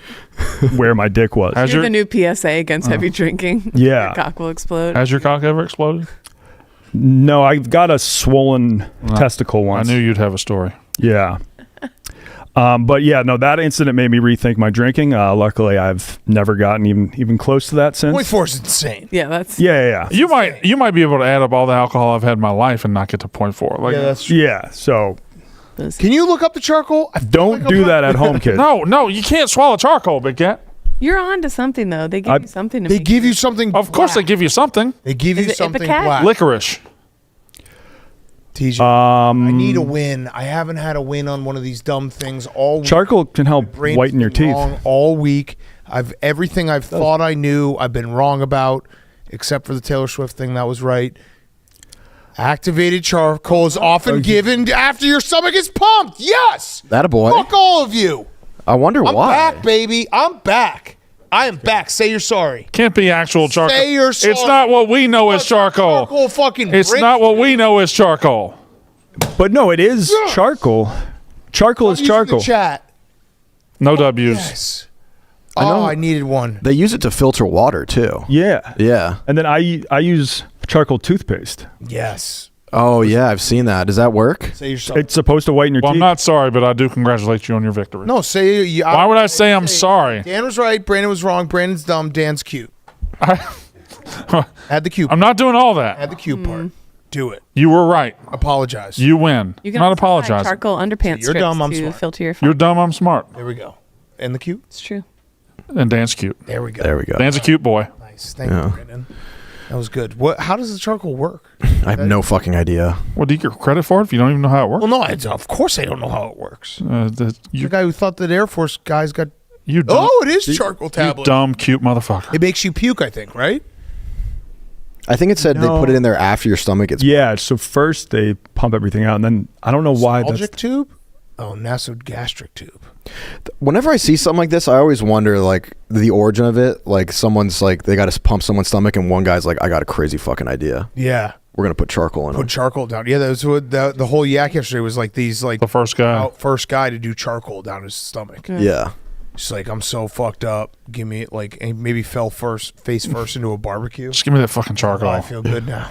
where my dick was. Has You're your, the new PSA against heavy drinking. Yeah. Your cock will explode. has your cock ever exploded? No, I got a swollen testicle I once. knew you'd have a story. Yeah. But yeah, no, that incident made me rethink my drinking. Luckily, I've never gotten even close to that since. 0.4 is insane. Yeah, that's Yeah. You might be able to add up all the alcohol I've had in my life and not get to 0.4. Like, Yeah, that's true. Yeah. So Can you look up the charcoal? I feel don't like do I'm that at home, kids. no, you can't swallow charcoal, big cat. you're on to something though. They give you something to They make give you something. Of course, they black. give you something. They give Is you it something Ipecac? black. Licorice. TJ, I need a win. I haven't had a win on one of these dumb things all week. Charcoal can help Brain's whiten your been teeth. wrong all week. Everything I've thought I knew, I've been wrong about, except for the Taylor Swift thing. That was right. Activated charcoal is often given after your stomach is pumped. Yes. That a boy. Fuck all of you. I wonder I'm why. back, baby. I'm back. I am back. Say you're sorry. Can't be actual charcoal. Say you're sorry. It's not what we know as charcoal. Charcoal fucking. It's bricks. not what we know as charcoal. But no, it is charcoal. Charcoal is Use in the charcoal. Chat. No W's. Yes. I know. Oh, I needed one. They use it to filter water too. Yeah. Yeah. And then I use charcoal toothpaste. Yes. Oh yeah, I've seen that. Does that work? Say you're sorry. It's supposed to whiten your Well, I'm teeth. not sorry, but I do congratulate you on your victory. No, say you. Why would I say I'm sorry? Dan was right. Brandon was wrong. Brandon's dumb. Dan's cute. Add the cute. I'm not doing all that. Add the cute part. Do it. You were right. Apologize. You win. You can Not also buy apologize. charcoal underpants You're strips dumb, I'm to smart. filter your You're phone. dumb. I'm smart. There we go. And the cute. It's true. And Dan's cute. There we go. There we go. Dan's a cute boy. Nice. Thank Yeah. you, Brandon. That was good. What? How does the charcoal work? I have no fucking idea. Well, do you get credit for it if you don't even know how it works? Well, no. Of course, I don't know how it works. The The guy who thought that Air Force guys got. you dumb, Oh, it is charcoal you tablet. dumb, cute motherfucker. It makes you puke. I think. Right. I think it said they No. put it in there after your stomach gets. Yeah. So first they pump everything out, and then I don't know why. Nostalgic tube. Oh, nasogastric tube. Whenever I see something like this, I always wonder like the origin of it. Like someone's like they got to pump someone's stomach, and one guy's like, I got a crazy fucking idea. Yeah. We're gonna put charcoal in Put him. charcoal down. Yeah, that was what the whole yak yesterday was like. These like The first guy. first guy to do charcoal down his stomach. Yeah. Just like, I'm so fucked up. Give me like, and maybe fell face first into a barbecue. Just give me that fucking charcoal. Oh, I feel good now.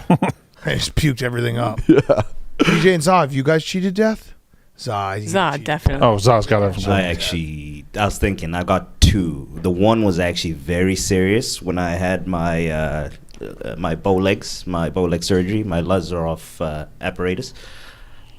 I just puked everything up. Yeah. DJ and Zaw, have you guys cheated death? Zaw, definitely. Oh, Zah's got everything. I was thinking, I got two. The one was actually very serious when I had my my bow leg surgery, my Lazaroff apparatus.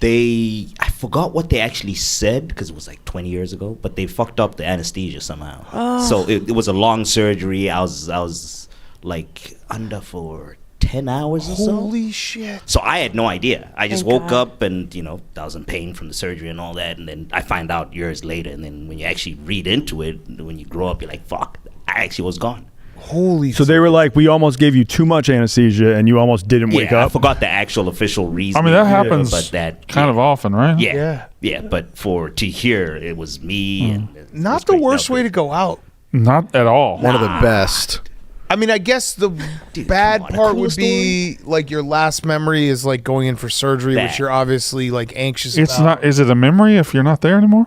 I forgot what they actually said because it was like 20 years ago, but they fucked up the anesthesia somehow. Oh. So it was a long surgery. I was like under for 10 hours or so. Holy shit. So I had no idea. I just Thank woke God. up and, I was in pain from the surgery and all that. And then I find out years later. And then when you actually read into it, when you grow up, you're like, fuck, I actually was gone. Holy So they were like, we almost gave you too much anesthesia and you almost didn't wake I up. forgot the actual official reason. I mean, that happens But that kind of often, right? Yeah. But to hear it was me. And it Not was the crazy. worst way to go out. Not at all. One of the best. I mean, I guess the Dude, bad come on, a part cool would be like your last memory is like going in for surgery, which That. you're obviously like anxious It's about. not. Is it a memory if you're not there anymore?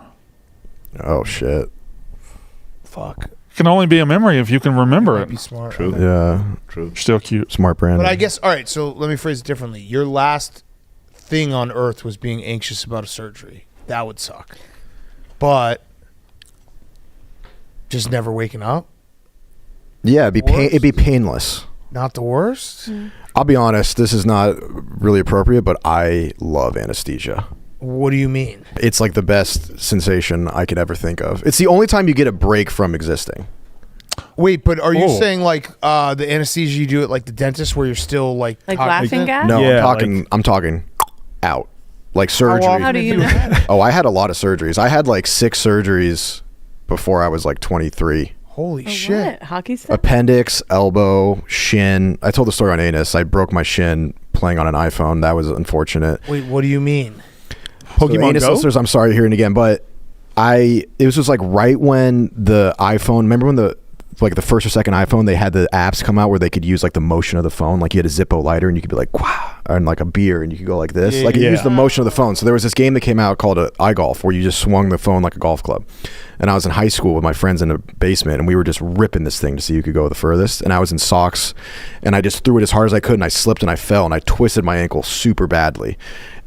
Oh shit. Fuck. It can only be a memory if you can remember Might be it. smart. True. Yeah. True. Still cute. Smart brand. But I guess, all right, so let me phrase it differently. Your last thing on earth was being anxious about a surgery. That would suck. But just never waking up? Yeah, Worse? it'd be painless. Not the worst? I'll be honest, this is not really appropriate, but I love anesthesia. What do you mean? It's like the best sensation I could ever think of. It's the only time you get a break from existing. Wait, but are you Oh. saying like the anesthesia you do at like the dentist where you're still like Laughing cognizant? gas? No, Yeah, I'm talking out. Like surgery. How do you know? Oh, I had a lot of surgeries. I had like 6 surgeries before I was like 23. Holy shit. What? Hockey stuff? Appendix, elbow, shin. I told the story on Anus. I broke my shin playing on an iPhone. That was unfortunate. Wait, what do you mean? Pokemon So, Anus Go? listeners, I'm sorry to hear it again, but it was just like right when the iPhone, remember when the first or second iPhone, they had the apps come out where they could use like the motion of the phone. Like you had a Zippo lighter and you could be like, wow, and like a beer and you could go like this. Like it Yeah. used the motion of the phone. So there was this game that came out called iGolf where you just swung the phone like a golf club. And I was in high school with my friends in a basement and we were just ripping this thing to see who could go the furthest. And I was in socks and I just threw it as hard as I could and I slipped and I fell and I twisted my ankle super badly.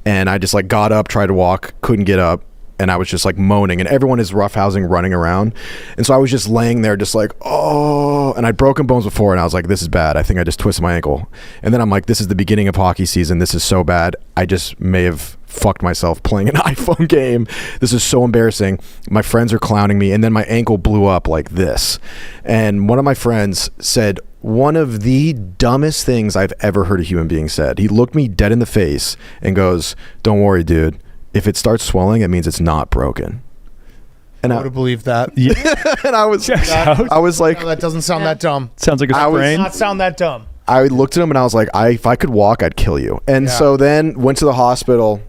And I just like got up, tried to walk, couldn't get up. And I was just like moaning and everyone is roughhousing running around. And so I was just laying there just like, oh, and I'd broken bones before and I was like, this is bad. I think I just twisted my ankle. And then I'm like, this is the beginning of hockey season. This is so bad. I just may have fucked myself playing an iPhone game. This is so embarrassing. My friends are clowning me. And then my ankle blew up like this. And one of my friends said, one of the dumbest things I've ever heard a human being said. He looked me dead in the face and goes, don't worry, dude. If it starts swelling, it means it's not broken. And I would have believed that. and I was like, No, that doesn't sound that dumb. Sounds like a I was- sprain. Not sound that dumb. I looked at him and I was like, if I could walk, I'd kill you. And Yeah. so then went to the hospital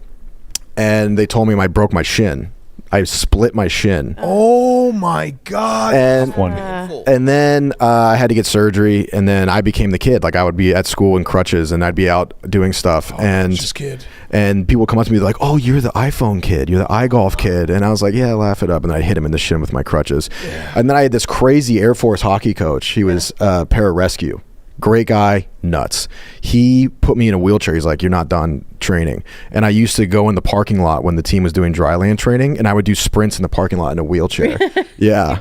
and they told me I broke my shin. I split my shin. Oh my God. And Wonderful. and then I had to get surgery, and then I became the kid. Like I would be at school in crutches, and I'd be out doing stuff. and Just kid. and people would come up to me like, "Oh, you're the iPhone kid. You're the iGolf kid." And I was like, "Yeah, laugh it up." And then I'd hit him in the shin with my crutches. And then I had this crazy Air Force hockey coach. He was pararescue. Great guy, nuts. He put me in a wheelchair. He's like, you're not done training. And I used to go in the parking lot when the team was doing dry land training, and I would do sprints in the parking lot in a wheelchair. Yeah.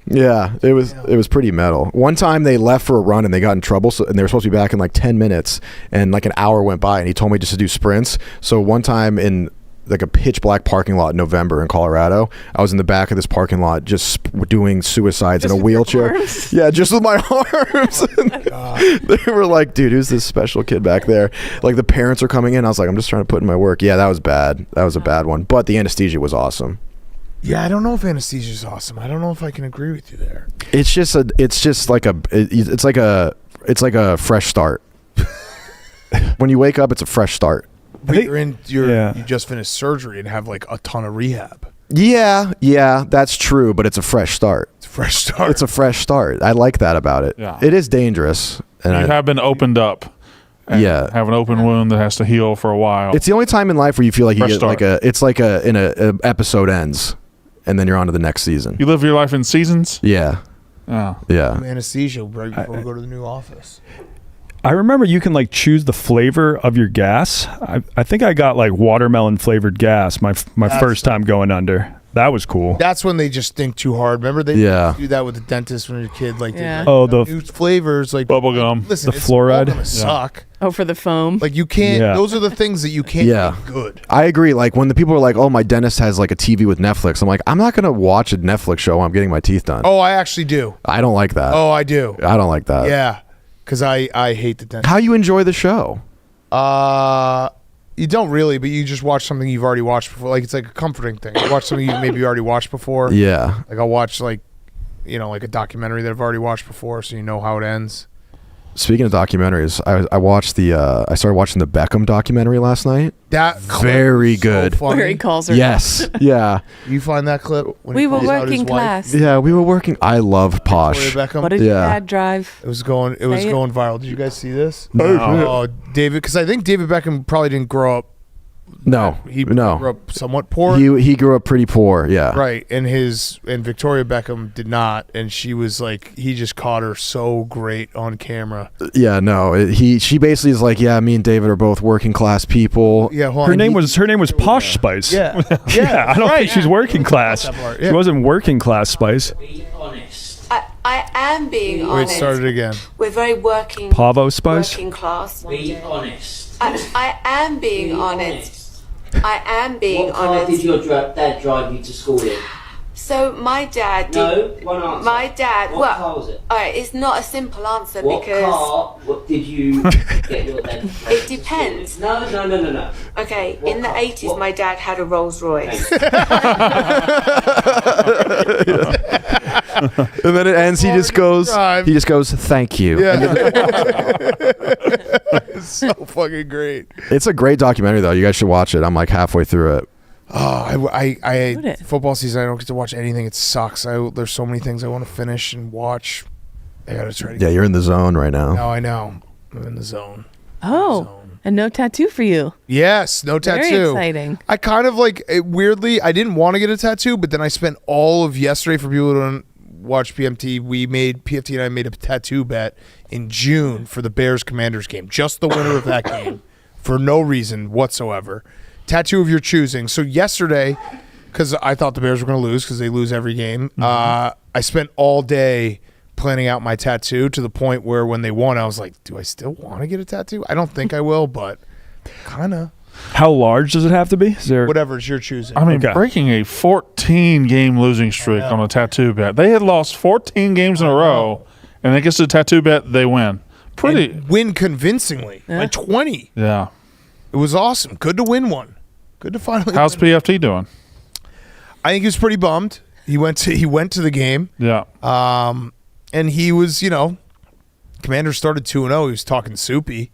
Yeah, it was pretty metal. One time they left for a run and they got in trouble, and they were supposed to be back in like 10 minutes, and like an hour went by, and he told me just to do sprints. So one time in like a pitch black parking lot in November in Colorado, I was in the back of this parking lot just doing suicides in a wheelchair. Yeah, just with my arms. They were like, dude, who's this special kid back there? Like the parents are coming in. I was like, I'm just trying to put in my work. Yeah, that was bad. That was a bad one. But the anesthesia was awesome. Yeah, I don't know if anesthesia is awesome. I don't know if I can agree with you there. It's like a fresh start. When you wake up, it's a fresh start. But you just finished surgery and have like a ton of rehab. Yeah, that's true, but it's a fresh start. It's a fresh start. It's a fresh start. I like that about it. Yeah. It is dangerous. And You have been opened up. And have an open wound that has to heal for a while. It's the only time in life where you feel like you Fresh get start. like a episode ends, and then you're on to the next season. You live your life in seasons? Yeah. Oh. Yeah. Anesthesia right before we go to the new office. I remember you can like choose the flavor of your gas. I think I got like watermelon flavored gas my first time going under. That was cool. That's when they just think too hard. Remember they do that with the dentist when you're a kid. Like, the new flavors like bubblegum. Listen, the it's fluoride. all gonna suck. Oh, for the foam. Like you can't. Yeah. Those are the things that you can't make good. I agree. Like when the people are like, "Oh, my dentist has like a TV with Netflix," I'm like, "I'm not gonna watch a Netflix show while I'm getting my teeth done." Oh, I actually do. I don't like that. Oh, I do. I don't like that. Yeah, because I hate the dentist. How you enjoy the show? You don't really, but you just watch something you've already watched before. Like it's like a comforting thing. You watch something you maybe already watched before. Yeah. Like I'll watch like a documentary that I've already watched before, so you know how it ends. Speaking of documentaries, I watched I started watching the Beckham documentary last night. That very good. So Where he calls her. Yes. Yeah. You find that clip? When We he were calls out his working wife? class. Yeah, we were working. I love Posh. Victoria Beckham? What did your dad drive? It was going Say it. viral. Did you guys see this? No. Oh, David, because I think David Beckham probably didn't grow up. No. He grew up somewhat poor. He grew up pretty poor. Yeah. Right, and Victoria Beckham did not, and she was like, he just caught her so great on camera. Yeah. No. She basically is like, yeah, me and David are both working class people. Yeah, hold Her on. name was Posh Spice. Yeah, Yeah, I don't think she's working class. That part, She yeah. wasn't working class Spice. Be honest. I am being Wait, honest. start it again. We're very working Pavo Spice. working class. Be honest. I am being honest. I am being What car honest. did your dad drive you to school in? So my dad did. No, one answer. My dad. What car was it? All right, it's not a simple answer What because car did you get your dad to drive it to depends. school in? No. Okay, What in the car? 80s, What? my dad had a Rolls Royce. And then it ends. He just goes. Drive. He just goes. Thank you. Yeah. It's so fucking great. It's a great documentary though. You guys should watch it. I'm like halfway through it. Oh, I Would it? football season. I don't get to watch anything. It sucks. There's so many things I want to finish and watch. I gotta try to. Yeah, you're in the zone right now. No, I know. I'm in the zone. Oh, and no tattoo for you. Yes, no tattoo. Very exciting. I kind of like weirdly. I didn't want to get a tattoo, but then I spent all of yesterday. For people who don't watch PMT, PFT and I made a tattoo bet in June for the Bears Commanders game. Just the winner of that game, for no reason whatsoever. Tattoo of your choosing. So yesterday, because I thought the Bears were going to lose because they lose every game, I spent all day planning out my tattoo to the point where when they won, I was like, do I still want to get a tattoo? I don't think I will, but kind of. How large does it have to be? Is there Whatever's your choosing. I mean, Okay. breaking a 14-game losing streak on a tattoo bet. They had lost 14 games in a row, and I guess the tattoo bet, they win. Pretty. And win convincingly. Like 20. Yeah. It was awesome. Good to win one. Good to finally How's win. PFT doing? I think he was pretty bummed. He went to the game. Yeah. And he was, Commander started 2-0. He was talking soupy.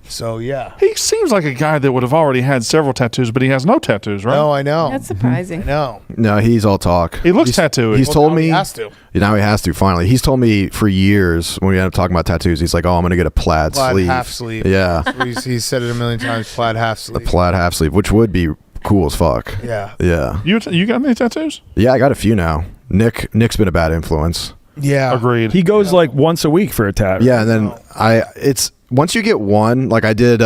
So, yeah. He seems like a guy that would have already had several tattoos, but he has no tattoos, right? No, I know. That's surprising. No. No, he's all talk. He looks tattooed. He's told now me he has to. Now he has to finally. He's told me for years when we ended up talking about tattoos. He's like, "Oh, I'm gonna get a plaid sleeve, half sleeve. Yeah, He's said it a million times. Plaid half a sleeve. plaid half sleeve, which would be cool as fuck. Yeah. Yeah, You got any tattoos? yeah. I got a few now. Nick's been a bad influence. Yeah. Agreed. He goes like once a week for a tat. Yeah, and then it's once you get one, like I did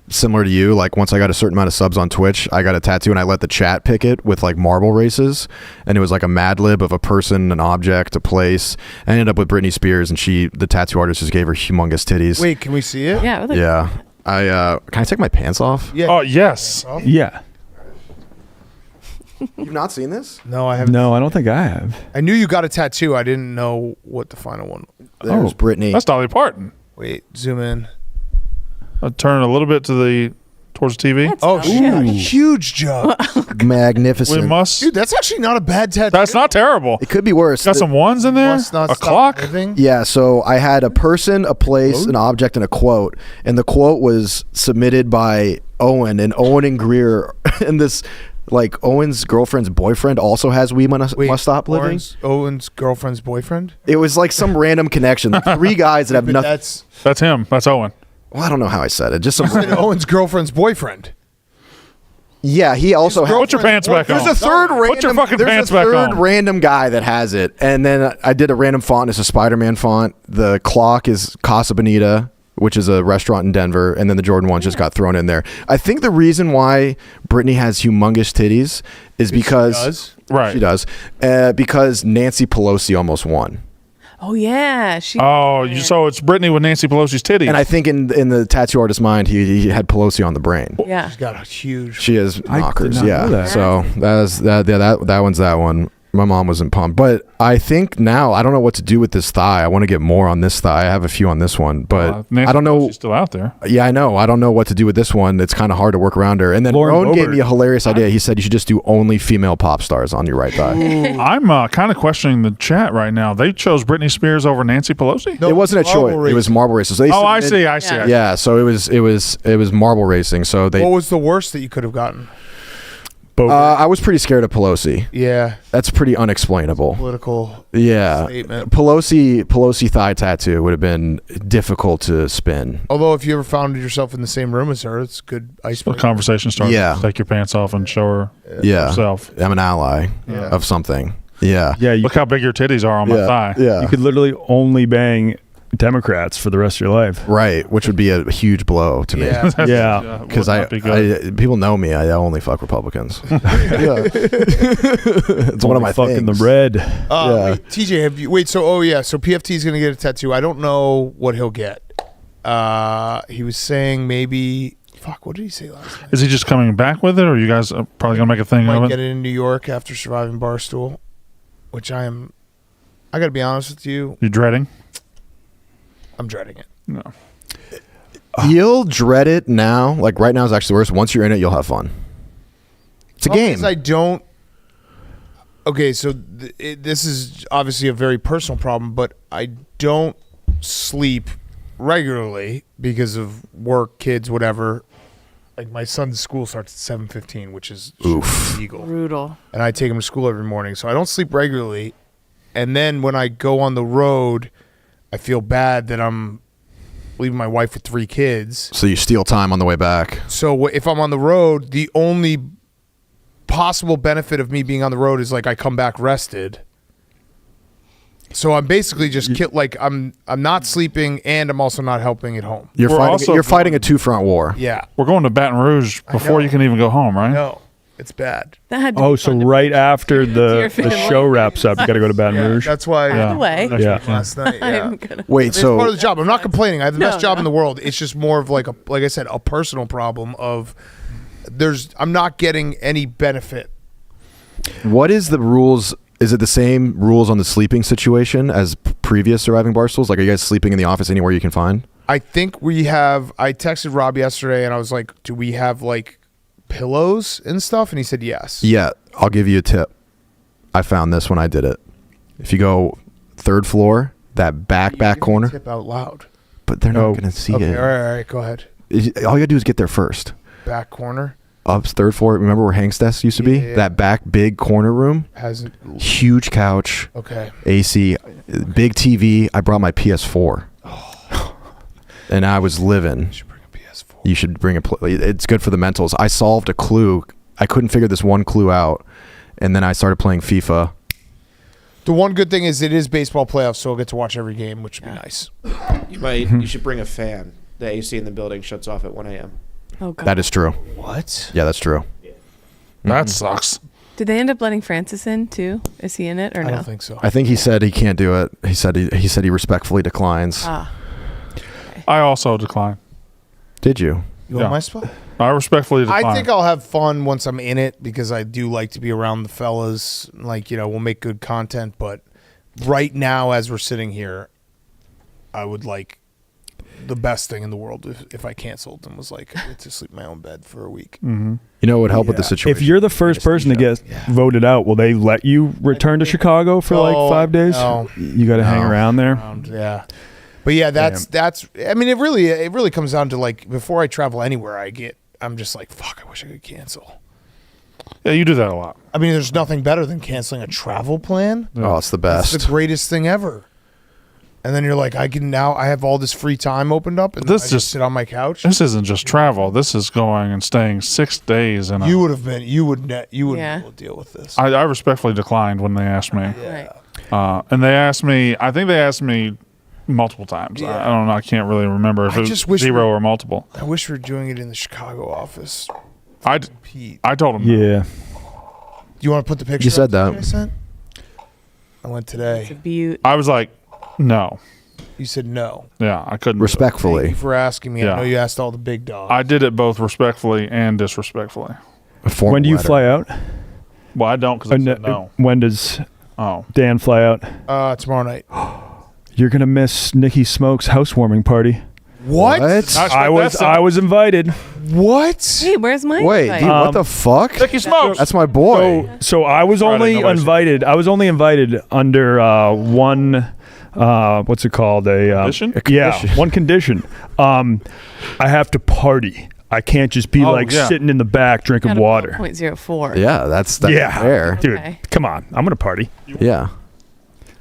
similar to you, like once I got a certain amount of subs on Twitch, I got a tattoo and I let the chat pick it with like marble races, and it was like a Mad Lib of a person, an object, a place. I ended up with Britney Spears, and the tattoo artist just gave her humongous titties. Wait, can we see it? Yeah. It would look- Yeah. Can I take my pants off? Yeah. Oh, yes. Yeah. You've not seen this? No, I haven't. No, I don't think I have. I knew you got a tattoo. I didn't know what the final one. There's Britney. That's Dolly Parton. Wait, zoom in. I'll turn a little bit to the towards the TV. Oh, shit. Huge jug. Magnificent. We must. Dude, that's actually not a bad tattoo. That's not terrible. It could be worse. Got some ones in there. Must not A stop clock. living. Yeah, so I had a person, a place, an object, and a quote. And the quote was submitted by Owen. And Owen and Greer, and this, like, Owen's girlfriend's boyfriend also has We Must Stop Living. Owen's girlfriend's boyfriend? It was like some random connection. Three guys that have But nothing. That's him. That's Owen. Well, I don't know how I said it. Just some. Owen's girlfriend's boyfriend. Yeah, he also has. Put your pants back on. There's a third random. Put your fucking there's pants a back third on. random guy that has it, and then I did a random font. It's a Spider-Man font. The clock is Casa Bonita, which is a restaurant in Denver, and then the Jordan 1 just got thrown in there. I think the reason why Brittany has humongous titties is because she does, because Nancy Pelosi almost won. Oh yeah, she. Oh, so it's Brittany with Nancy Pelosi's titties. And I think in the tattoo artist's mind, he had Pelosi on the brain. Yeah, she's got a huge. She has knockers. not know that. So that one's that one. My mom wasn't pumped, but I think now I don't know what to do with this thigh. I want to get more on this thigh. I have a few on this one, but Nancy I don't know. Pelosi's still out there. Yeah, I know. I don't know what to do with this one. It's kind of hard to work around her. And then Lauren Roan gave Boebert. me a hilarious idea. He said you should just do only female pop stars on your right thigh. I'm kind of questioning the chat right now. They chose Britney Spears over Nancy Pelosi. It wasn't a choice. It was marble racing. So they I submitted- see. Yeah, so it was marble racing. So they. What was the worst that you could have gotten? I was pretty scared of Pelosi. Yeah. That's pretty unexplainable. Political statement. Pelosi thigh tattoo would have been difficult to spin. Although if you ever found yourself in the same room as her, it's a good icebreaker. The conversation starts. Yeah. Take your pants off and show her yourself. I'm an ally of something. Yeah. Yeah. Look how big your titties are on my thigh. Yeah. You could literally only bang Democrats for the rest of your life. Right, which would be a huge blow to me. Yeah. Yeah. Because people know me. I only fuck Republicans. It's one of my fucking things. the red. Wait, TJ, have you so PFT is going to get a tattoo. I don't know what he'll get. He was saying maybe what did he say last night? Is he just coming back with it, or you guys are probably gonna make a thing Might of it? get it in New York after surviving Barstool, which I got to be honest with you. You dreading? I'm dreading it. No. You'll dread it now. Like right now is actually worse. Once you're in it, you'll have fun. It's a game. I don't. Okay, so this is obviously a very personal problem, but I don't sleep regularly because of work, kids, whatever. Like my son's school starts at 7:15, which is illegal. Brutal. And I take him to school every morning, so I don't sleep regularly. And then when I go on the road, I feel bad that I'm leaving my wife with 3 kids. So you steal time on the way back. So if I'm on the road, the only possible benefit of me being on the road is like I come back rested. So I'm basically just I'm not sleeping and I'm also not helping at home. You're fighting a 2-front war. Yeah. We're going to Baton Rouge before you can even go home, right? No, it's bad. That had to Oh, be so fun to right after your the family. show wraps up, you got to go to Baton Rouge. That's why. By the way, Yeah. Last night. Yeah. Wait, It's so part of the job. I'm not complaining. I have the best job no. in the world. It's just more of like I said, a personal problem of I'm not getting any benefit. what is the rules? Is it the same rules on the sleeping situation as previous surviving Barstools? Like, are you guys sleeping in the office anywhere you can find? I think we have. I texted Rob yesterday and I was like, "Do we have like pillows and stuff?" And he said yes. Yeah, I'll give you a tip. I found this when I did it. If you go 3rd floor, that back corner. Tip out loud. But they're not going to see Okay, it. all right. Go ahead. All you got to do is get there first. Back corner Up 3rd floor. Remember where Hank's desk used to be? Yeah. That back big corner room. has. Huge couch. Okay. AC. Big TV. I brought my PS4. And I was living. You should bring a PS4. You should bring it's good for the mentals. I solved a clue. I couldn't figure this one clue out. And then I started playing FIFA. The one good thing is it is baseball playoffs, so I'll get to watch every game, which would be nice. You should bring a fan. The AC in the building shuts off at 1 a.m. Oh god. That is true. What? Yeah, that's true. That sucks. Did they end up letting Francis in too? Is he in it or no? I don't think so. I think he said he can't do it. He said he respectfully declines. Ah. I also decline. Did you? You want my spot? I respectfully decline. I think I'll have fun once I'm in it because I do like to be around the fellas. Like, we'll make good content. But right now, as we're sitting here, I would like the best thing in the world if I canceled and was like, I get to sleep in my own bed for a week. Mm-hmm. You know what would help with the situation? If you're the first person to get voted out, will they let you return to Chicago for like 5 days? No. You got to hang around there. Yeah. But yeah, that's. I mean, it really comes down to like before I travel anywhere, I'm just like, fuck, I wish I could cancel. Yeah, you do that a lot. I mean, there's nothing better than canceling a travel plan. Oh, it's the best. It's the greatest thing ever. And then you're like, I have all this free time opened up, and This I just sit on my couch. This isn't just travel. This is going and staying 6 days. And You wouldn't be able to deal with this. I respectfully declined when they asked me. And they asked me. I think they asked me multiple times. I don't know. I can't really remember if it was 0 or multiple. I wish we were doing it in the Chicago office. I told him. Yeah. Do you want to put the picture? You said up that. I sent? I went today. It's a beaut. I was like, no. You said no. Yeah, I couldn't. Respectfully. Thank you for asking me. Yeah. I know you asked all the big dogs. I did it both respectfully and disrespectfully. When do you fly out? Well, I don't because I said no. When does Dan fly out? Tomorrow night. You're gonna miss Nikki Smokes' housewarming party. What? I was invited. What? Hey, where's my Wait, invite? dude, what the fuck? Nikki Smokes. That's my boy. So I was only invited. I was only invited under one. What's it called? Condition? Yeah, one condition. I have to party. I can't just be sitting in the back drinking water. 0.04. Yeah, that's fair. Dude. Okay. Come on, I'm gonna party. Yeah.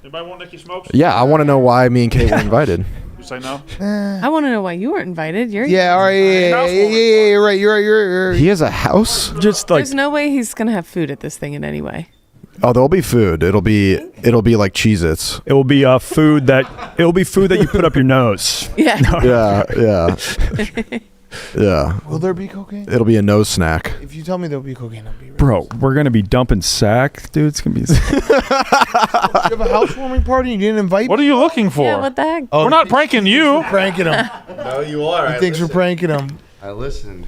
Anybody want Nikki Smokes? Yeah, I want to know why me and Kate were invited. You say no? I want to know why you weren't invited. All right. Yeah, you're right. You're right. He has a house? Just like There's no way he's gonna have food at this thing in any way. Oh, there'll be food. It'll be like Cheez-Its. it will be food that you put up your nose. Yeah. Yeah. Will there be cocaine? It'll be a nose snack. If you tell me there'll be cocaine, I'll be ready. Bro, we're gonna be dumping sack, dude. It's gonna be. You have a housewarming party and you didn't invite me? What are you looking for? Yeah, what the heck? We're not pranking you. Pranking him. No, you are. He thinks we're pranking him. I listened.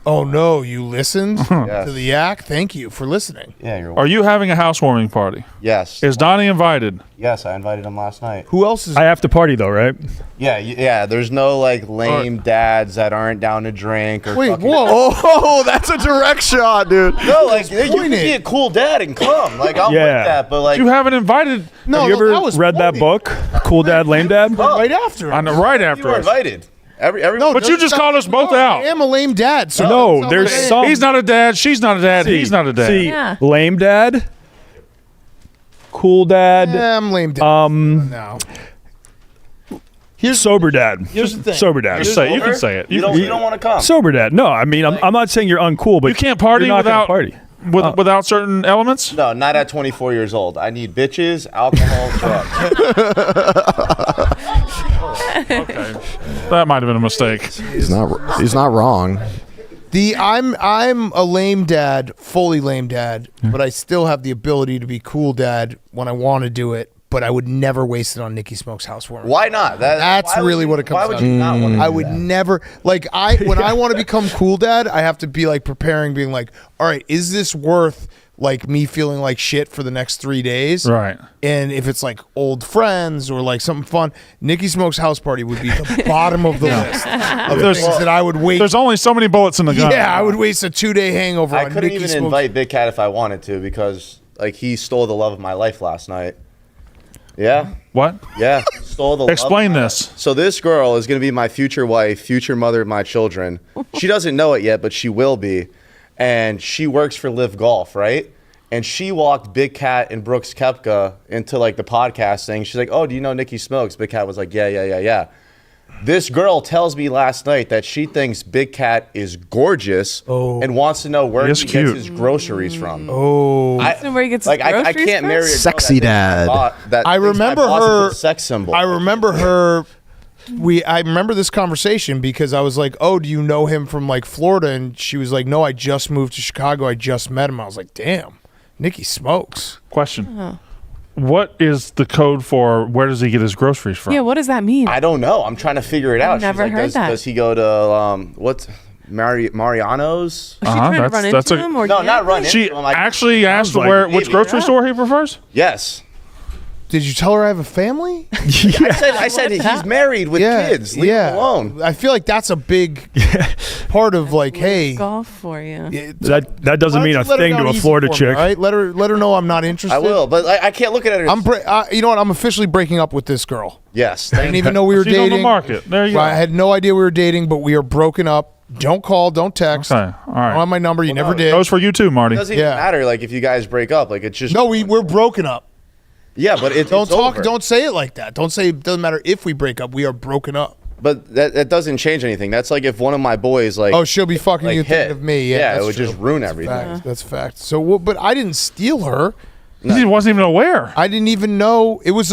Oh, no. You listened Yes. to the yak? Thank you for listening. Yeah, you're Are you having a housewarming party? Yes. Is Donnie invited? Yes, I invited him last night. Who else is... I have to party though, right? Yeah. There's no like lame dads that aren't down to drink or. Wait, fucking- whoa. Oh, that's a direct shot, dude. No, like you can pointed. be a cool dad and come. Like I'll Yeah. with that, but like You haven't invited. No, Have you that ever was read that pointed. book, Cool Dad, Lame Dad? Right after. I know, right you after were us. invited. Every No, But you just called us both out. I am a lame dad. So No, that's there's not some. He's not a dad. She's not a dad. He's not a dad. See, Yeah. Lame Dad, Cool Dad, Yeah, I'm lame dad. No. Sober Dad. Here's the thing. Sober Dad. You can say it. You don't want to come. Sober Dad. No, I mean I'm not saying you're uncool, but You can't party you're not gonna without party. without certain elements. No, not at 24 years old. I need bitches, alcohol, drugs. Okay, that might have been a mistake. He's not wrong. I'm a lame dad, fully lame dad, but I still have the ability to be cool dad when I want to do it. But I would never waste it on Nikki Smokes' housewarming. Why not? That's why would really you- what it comes Why down would to. you not want to? I would never when I want to become cool dad, I have to be like preparing, being like, all right, is this worth like me feeling like shit for the next 3 days? Right. And if it's like old friends or like something fun, Nikki Smokes' house party would be the bottom of the list of There's- things that I would waste. There's only so many bullets in the gun. Yeah, I would waste a 2-day hangover I on couldn't Nikki even Smokes. invite Big Cat if I wanted to because like he stole the love of my life last night. Yeah. What? Yeah. Stole the love Explain of my this. life. So this girl is going to be my future wife, future mother of my children. She doesn't know it yet, but she will be. And she works for Live Golf, right? And she walked Big Cat and Brooks Koepka into like the podcast thing. She's like, "Oh, do you know Nikki Smokes?" Big Cat was like, "Yeah." This girl tells me last night that she thinks Big Cat is gorgeous and wants to know where he gets his groceries from. Where he gets his I groceries can't from? marry a girl Sexy that thinks my dad. that I thinks my remember boss is her- a sex symbol. I remember her. I remember this conversation because I was like, "Oh, do you know him from like Florida?" And she was like, "No, I just moved to Chicago. I just met him." I was like, "Damn, Nikki Smokes." Question. What is the code for where does he get his groceries from? Yeah, what does that mean? I don't know. I'm trying to figure it I've out. She's never like, heard that. Does he go to what's Mariano's? Was she trying to run into him? Or No, get not run him? into She him. I actually asked like, which maybe. grocery store he prefers? Yes. Did you tell her I have a family? I said he's married with kids. Leave him alone. I feel like that's a big part of like, hey, golf for you. That doesn't mean a thing to a Florida chick. Right? Let her know I'm not interested. I will, but I can't look at her. You know what? I'm officially breaking up with this girl. Yes. I didn't even know we were She's dating. on the market. There you go. I had no idea we were dating, but we are broken up. Don't call, don't text. Okay, all right. I don't have my number. You never did. Goes for you too, Marty. It doesn't even matter. Like if you guys break up, like it's just we're broken up. Yeah, but it's over. Don't say it like that. Don't say it doesn't matter if we break up. We are broken up. But that doesn't change anything. That's like if one of my boys she'll be fucking you thinking of me. Yeah, it would just ruin everything. That's fact. So, but I didn't steal her. He wasn't even aware. I didn't even know it was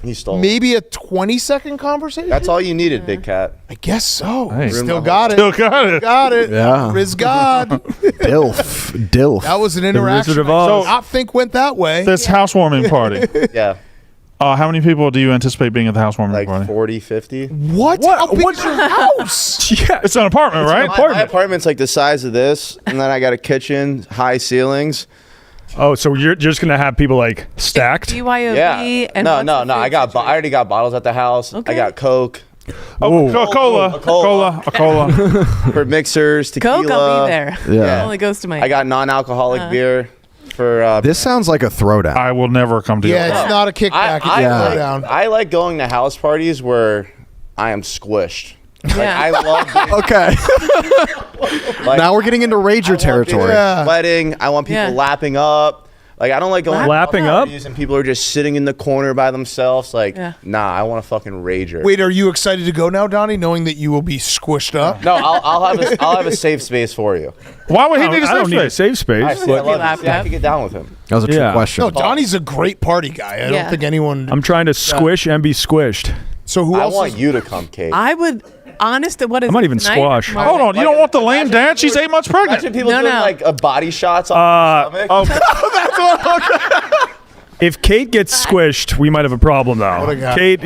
He stole maybe a 20-second conversation. That's all you needed, Big Cat. I guess so. Hey. Still got it. Got it. Yeah. Riz God. Dilf. That was an interaction. Wizard of Oz. I did not think went that way. This housewarming party. Yeah. How many people do you anticipate being at the housewarming party? 40, 50. What? How big is your house? Yeah, it's an apartment, right? My apartment's like the size of this, and then I got a kitchen, high ceilings. Oh, so you're just gonna have people like stacked? BYOB. Yeah. And No. I already got bottles at the house. Okay. I got Coke. Oh, Coca-Cola. For mixers, tequila. Coke, I'll be there. Yeah. It only goes to my. I got non-alcoholic beer. For this sounds like a throwdown. I will never come to Yeah, your it's not a kickback. It's a throwdown. I like going to house parties where I am squished. Like, Yeah. I love Okay. Now we're getting into rager territory. Sweating. I want people lapping up. Like I don't like going Lapping to up? parties and people are just sitting in the corner by themselves. Like, nah, I want a fucking rager. Wait, are you excited to go now, Donnie, knowing that you will be squished up? No, I'll have a safe space for you. Why would he need a I safe don't need a space? safe space. I love you. I can get down with him. That was a trick question. No, Donnie's a great party guy. I don't think anyone. I'm trying to squish and be squished. So who I else? want you to come, Kate. I would. Honest, what is I might it even tonight? squash. Tomorrow Hold on, night? you don't want the lame dance? She's 8 months pregnant. Imagine people No, doing no. like a body shots on the stomach. If Kate gets squished, we might have a problem though. Kate,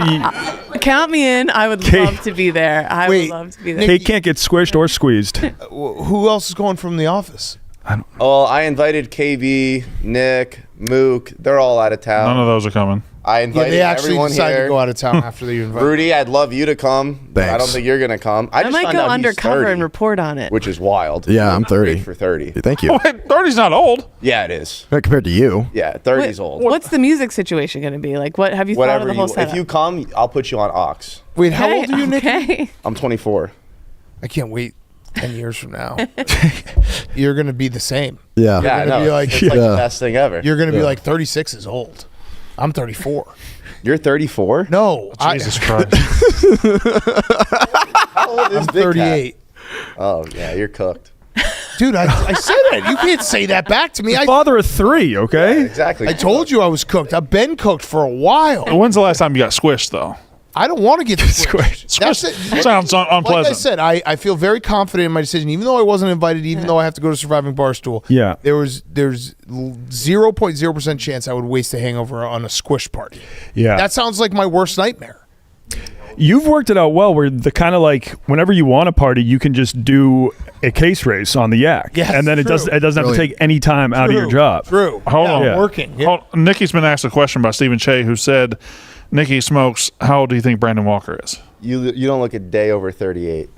Count me in. I would love to be there. I would love to be there. Kate can't get squished or squeezed. Who else is going from the office? I invited KB, Nick, Mook. They're all out of town. None of those are coming. I invited they actually everyone decided here. to go out of town after you invited. Rudy, I'd love you to come. But I don't Thanks. think you're gonna come. I just might found go out he's undercover 30, and report on it. which is wild. Yeah, I'm 30. Great for 30. Thank you. Wait, 30's not old. Yeah, it is. Compared to you. Yeah, 30's old. What's the music situation going to be? Like, what have you thought of Whatever the whole you. setup? If you come, I'll put you on aux. Wait, how old are you, Nick? Okay. I'm 24. I can't wait 10 years from now. You're going to be the same. Yeah. Yeah, I gonna know. be like- It's like the best thing ever. You're going to be like 36 is old. I'm 34. You're 34? No. Jesus Christ. How old is I'm Big Cat? 38. Oh, yeah, you're cooked. Dude, I said it. You can't say that back to me. Father of three, okay? Exactly. I told you I was cooked. I've been cooked for a while. When's the last time you got squished, though? I don't want to get squished. That's it. Sounds unpleasant. Like I said, I feel very confident in my decision, even though I wasn't invited, even though I have to go to Surviving Barstool. Yeah. There's 0.0% chance I would waste a hangover on a squish party. Yeah. That sounds like my worst nightmare. You've worked it out well where the kind of like whenever you want a party, you can just do a case race on the yak. Yes, and then it true. doesn't have to Brilliant. take any time out of your job. True. Hold on. Yeah. Working. Yeah. Hold, Nikki's been asked a question by Stephen Che, who said, Nikki Smokes, how old do you think Brandon Walker is? You don't look a day over 38.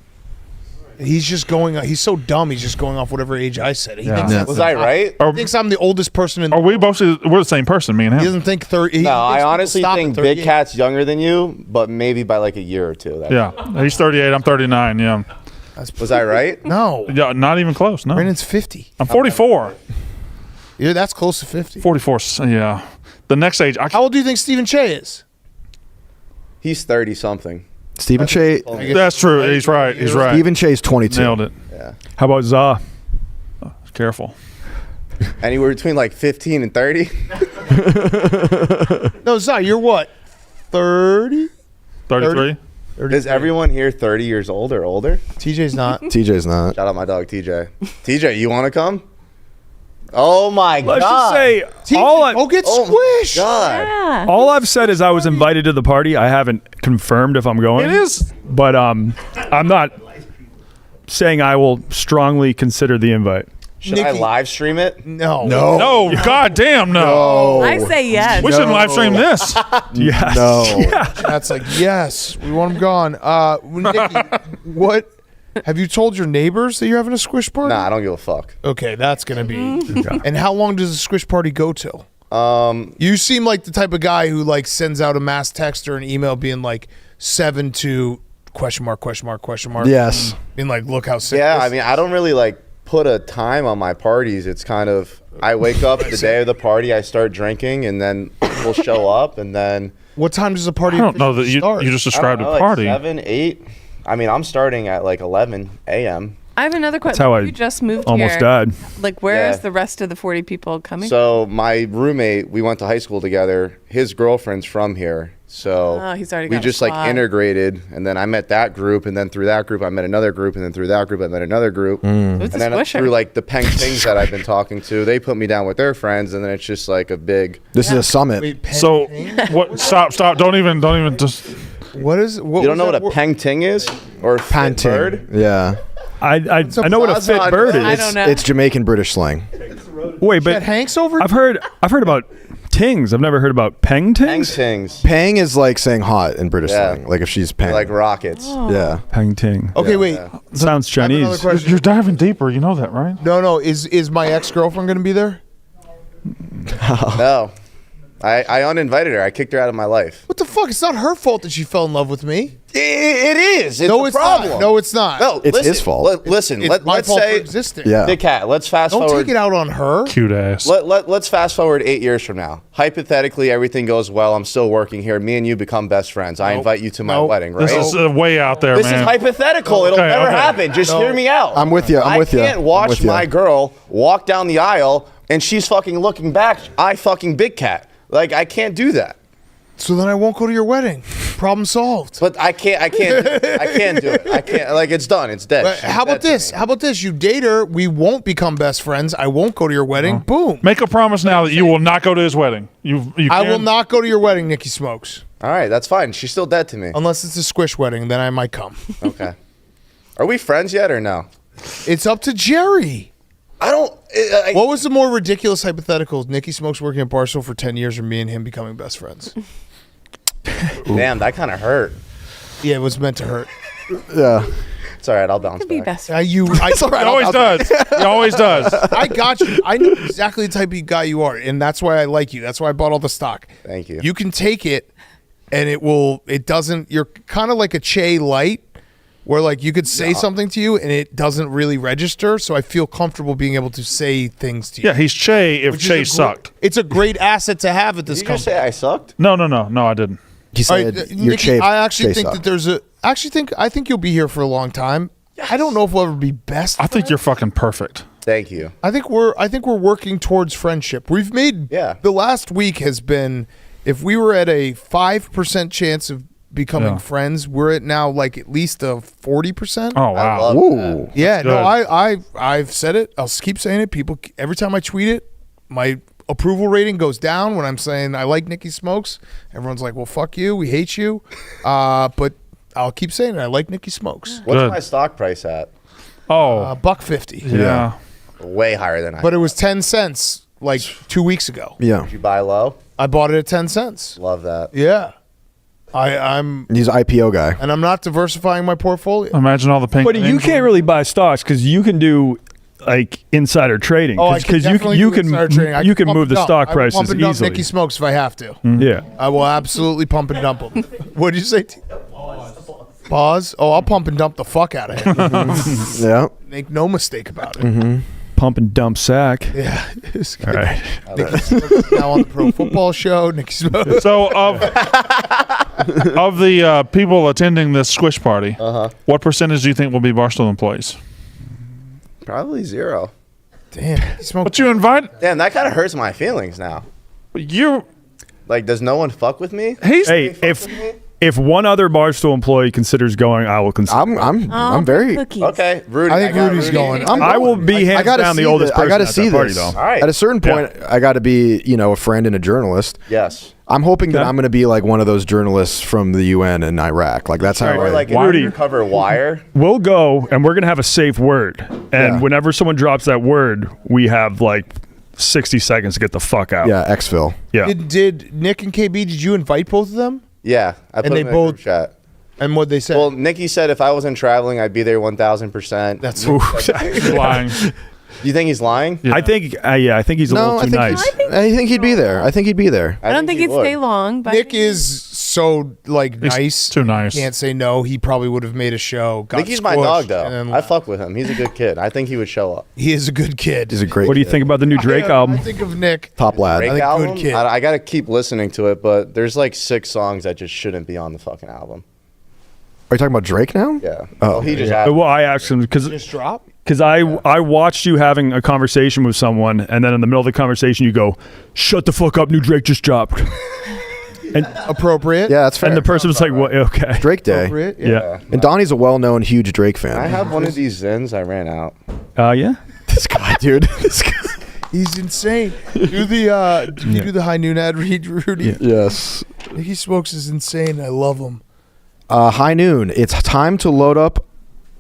He's just going. He's so dumb. He's just going off whatever age I said. He thinks Yeah. Was I right? He thinks I'm the oldest person in. Are we both? We're the same person, me and He him. doesn't think 30. No, I honestly think Big Cat. Cat's younger than you, but maybe by like a year or two. Yeah, he's 38. I'm 39. Yeah, Was I right? No, yeah, not even close. No, Brandon's 50. I'm 44. Yeah, that's close to 50. 44. Yeah, the next age. How old do you think Stephen Che is? He's 30 something. Stephen Che. That's true. He's right. He's right. Stephen Che's 22. Nailed it. Yeah. How about Za? Careful. Anywhere between like 15 and 30. No, Zai, you're what? 30? 33. Is everyone here 30 years old or older? TJ's not. TJ's not. Shout out my dog TJ. TJ, you want to come? Oh my Let's god! just say TJ, go get squished. God. Yeah. all I've said is I was invited to the party. I haven't confirmed if I'm going. It is. But I'm not saying I will strongly consider the invite. Should I live stream it? No. No. God damn no. I say yes. We shouldn't live stream this. Yes. No. Yeah. That's like, yes, we want him gone. Nikki, what? Have you told your neighbors that you're having a squish party? Nah, I don't give a fuck. Okay, that's going to be. And how long does a squish party go till? You seem like the type of guy who like sends out a mass text or an email being like 7 to ? Yes. Being like, look how sick. Yeah, this- I mean, I don't really like put a time on my parties. It's kind of, I wake up the day of the party, I start drinking, and then we'll show up, and then. What time does the party I don't know that start? you just described a Like party. 7, 8. I mean, I'm starting at like 11 a.m. I have another question. That's how I you just moved almost here. died. Like, where is Yeah. the rest of the 40 people coming? So my roommate, we went to high school together. His girlfriend's from here. So Oh, he's already we got a just like spot. integrated, and then I met that group, and then through that group I met another group, and then through that group I met another group, and Who's the then squisher? through like the Peng Tings that I've been talking to, they put me down with their friends, and then it's just like a big. This is a summit. Wait, Peng So Ting? what? Stop! Don't even just. What is? What You was don't know that what a word? Peng Ting is, or a fit bird? Panting. Yeah. I know what a fit plaza bird on- I is. don't know. It's Jamaican British slang. Wait, Chet but Hanks over? I've heard about tings. I've never heard about peng Peng tings. Tings, Pang is like saying hot in British Yeah. slang. Like if she's pang. like rockets. Yeah. Peng ting. Okay, wait. Yeah. Sounds I have another Chinese. question. You're diving deeper. You know that, right? No. Is my ex-girlfriend going to be there? No, I uninvited her. I kicked her out of my life. What the fuck? It's not her fault that she fell in love with me. It is. It's No, a it's problem. not. No, it's not. No, It's listen, his fault. listen, It's my let's fault for say, existing. Yeah. Big Cat. Let's fast Don't forward. take it out on her. Cute ass. Let's fast forward 8 years from now. Hypothetically, everything goes well. I'm still working here. Me and you become best friends. I invite you to my Nope. wedding, right? This is way out there, This man. is hypothetical. It'll Okay, never okay. happen. Just hear me out. I'm with you. I'm with you. I can't I'm watch with you. my girl walk down the aisle and she's fucking looking back. I fucking Big Cat. Like, I can't do that. So then I won't go to your wedding. Problem solved. But I can't do it. I can't do it. I can't. Like, it's done. It's dead. But She's how about dead to this? me. How about this? You date her. We won't become best friends. I won't go to your wedding. Boom. Make a promise now that you will not go to his wedding. You I will can't- not go to your wedding, Nikki Smokes. All right, that's fine. She's still dead to me. Unless it's a squish wedding, then I might come. Okay. Are we friends yet or no? It's up to Jerry. I don't. What was the more ridiculous hypothetical? Nikki Smokes working at Barstool for 10 years or me and him becoming best friends? Damn, that kind of hurt. Yeah, it was meant to hurt. Yeah. It's all right. I'll bounce Could be back. best. He always does. He always does. I got you. I know exactly the type of guy you are, and that's why I like you. That's why I bought all the stock. Thank you. You can take it, and it doesn't. You're kind of like a Che light, where like you could say something to you and it doesn't really register. So I feel comfortable being able to say things to you. Yeah, he's Che if Which is Che sucked. It's a great asset to have at this Did you just company. say I sucked? No, I didn't. He All said right, your Nikki, Che. I actually Che think sucked. that there's a. I think you'll be here for a long time. I don't know if we'll ever be best. I think you're fucking perfect. Thank you. I think we're working towards friendship. We've made the last week has been, if we were at a 5% chance of becoming Yeah. friends, we're at now like at least a 40%. Oh wow. Ooh. Yeah, no, good. I've said it. I'll keep saying it. People, every time I tweet it, my approval rating goes down when I'm saying I like Nikki Smokes. Everyone's like, well, fuck you. We hate you. But I'll keep saying it. I like Nikki Smokes. What's Good. my stock price at? Oh, $1.50. yeah. Way higher than I. But it was 10 cents like 2 weeks ago. Yeah. Did you buy low? I bought it at 10 cents. Love that. Yeah. I'm He's an IPO guy. and I'm not diversifying my portfolio. Imagine all the pink. But you can't really buy stocks because you can do like insider trading. I can definitely do insider trading. I you can pump move and the dump. stock I will prices pump and dump easily. Nikki Smokes if I have to. Yeah. I will absolutely pump and dump them. What did you say? Pause. Oh, I'll pump and dump the fuck out of him. Yeah. Make no mistake about it. Pump and dump sack. Yeah. It's All good. right. Nikki Smokes is now on the pro football show. Nikki Smokes. So of the people attending this squish party, what percentage do you think will be Barstool employees? Probably 0. Damn. Nikki Smokes. But you invite Damn, that kind of hurts my feelings now. you. Like, does no one fuck with me? He's Hey, if one other Barstool employee considers going, I will consider. I'm very. Cookies. Okay, Rudy. I think got Rudy's Rudy. going. I will be hands gotta down the see oldest this. person I gotta at see that party, this. though. All right. At a certain point, I got to be, a friend and a journalist. Yes. I'm hoping that I'm going to be like one of those journalists from the UN in Iraq. Like that's how. Or like undercover wire. We'll go and we're gonna have a safe word, and whenever someone drops that word, we have like 60 seconds to get the fuck out. Yeah, exfil. Yeah. Did Nick and KB? Did you invite both of them? Yeah, I put and they them in a group both chat. And what they said? Well, Nikki said if I wasn't traveling, I'd be there 1,000%. That's lying. You think he's lying? Yeah. I think he's a little too nice. I think he'd be there. I think he'd be there. I don't think he'd stay long. But Nick is so like nice. Too nice. Can't say no. He probably would have made a show. Nikki's my dog, though. I fuck with him. He's a good kid. I think he would show up. He is a good kid. He's a great. What do you think about the new Drake album? I think of Nick. Top lad. Drake I think album? good kid. I got to keep listening to it, but there's like 6 songs that just shouldn't be on the fucking album. Are you talking about Drake now? Yeah. Oh, well, he just asked. Well, I asked him because I watched you having a conversation with someone, and then in the middle of the conversation, you go, "Shut the fuck up, new Drake just dropped." And appropriate. Yeah, that's fair. And the person was like, "What? Okay." Drake Day. Yeah. And Donnie's a well-known huge Drake fan. I have one of these Zins. I ran out. Yeah. This guy, dude. This guy. He's insane. Do the you do the high noon ad read, Rudy? Yes. Nikki Smokes is insane. I love him. High noon. It's time to load up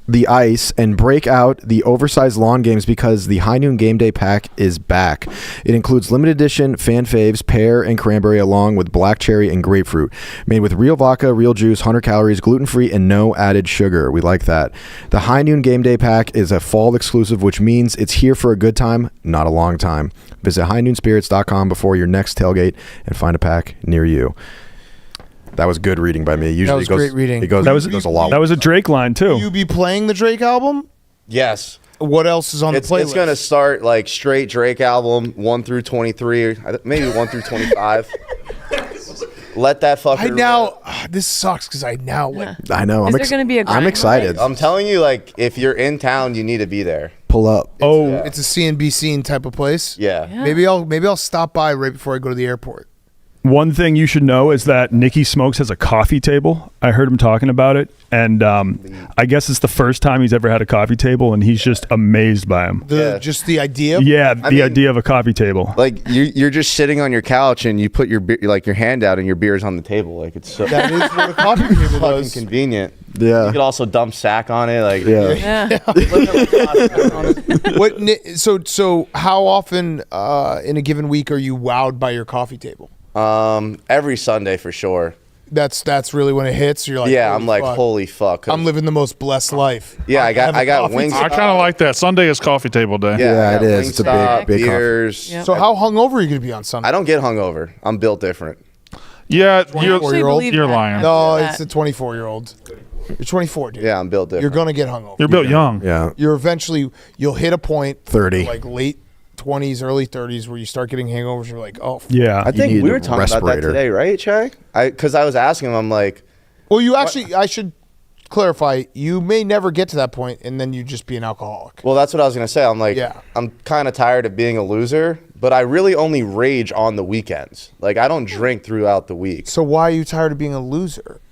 the ice and break out the oversized lawn games because the High Noon Game Day Pack is back. It includes limited edition fan faves, pear and cranberry, along with black cherry and grapefruit. Made with real vodka, real juice, 100 calories, gluten-free, and no added sugar. We like that. The High Noon Game Day Pack is a fall exclusive, which means it's here for a good time, not a long time. Visit highnoonspirits.com before your next tailgate and find a pack near you. That was good reading by me. Usually that was great reading. It goes a lot. That was a Drake line too. Will you be playing the Drake album? Yes. What else is on the playlist? It's gonna start like straight Drake album 1 through 23, maybe 1 through 25. Let that fucker. This sucks because I now like. I know. Is there going to be a grind I'm excited. I'm telling you, like, if you're in town, you need to be there. Pull up. It's a CNB scene type of place. Yeah. Maybe I'll stop by right before I go to the airport. One thing you should know is that Nikki Smokes has a coffee table. I heard him talking about it, and I guess it's the first time he's ever had a coffee table, and he's just amazed by him. Just the idea. Yeah, the idea of a coffee table. Like you're just sitting on your couch and you put your your hand out and your beer's on the table. Like it's so that is what a coffee table fucking does. convenient. Yeah. You could also dump sack on it. Like So how often in a given week are you wowed by your coffee table? Every Sunday for sure. That's really when it hits. You're like, I'm like, holy fuck. I'm living the most blessed life. Yeah, I got wings. I kind of like that. Sunday is coffee table day. Yeah, it is. It's a big beers. So how hungover are you going to be on Sunday? I don't get hungover. I'm built different. Yeah, you're 24-year-old. You're lying. No, it's a 24-year-old. You're 24, dude. Yeah, I'm built different. You're gonna get hungover. You're built young. Yeah. You'll hit a point 30, like late 20s, early 30s, where you start getting hangovers. You're like, oh. Yeah. I think we were talking about that today, right, Chai? Because I was asking him, I'm like, well, you actually, I should clarify, you may never get to that point, and then you just be an alcoholic. Well, that's what I was gonna say. I'm like, I'm kind of tired of being a loser, but I really only rage on the weekends. Like, I don't drink throughout the week. So why are you tired of being a loser?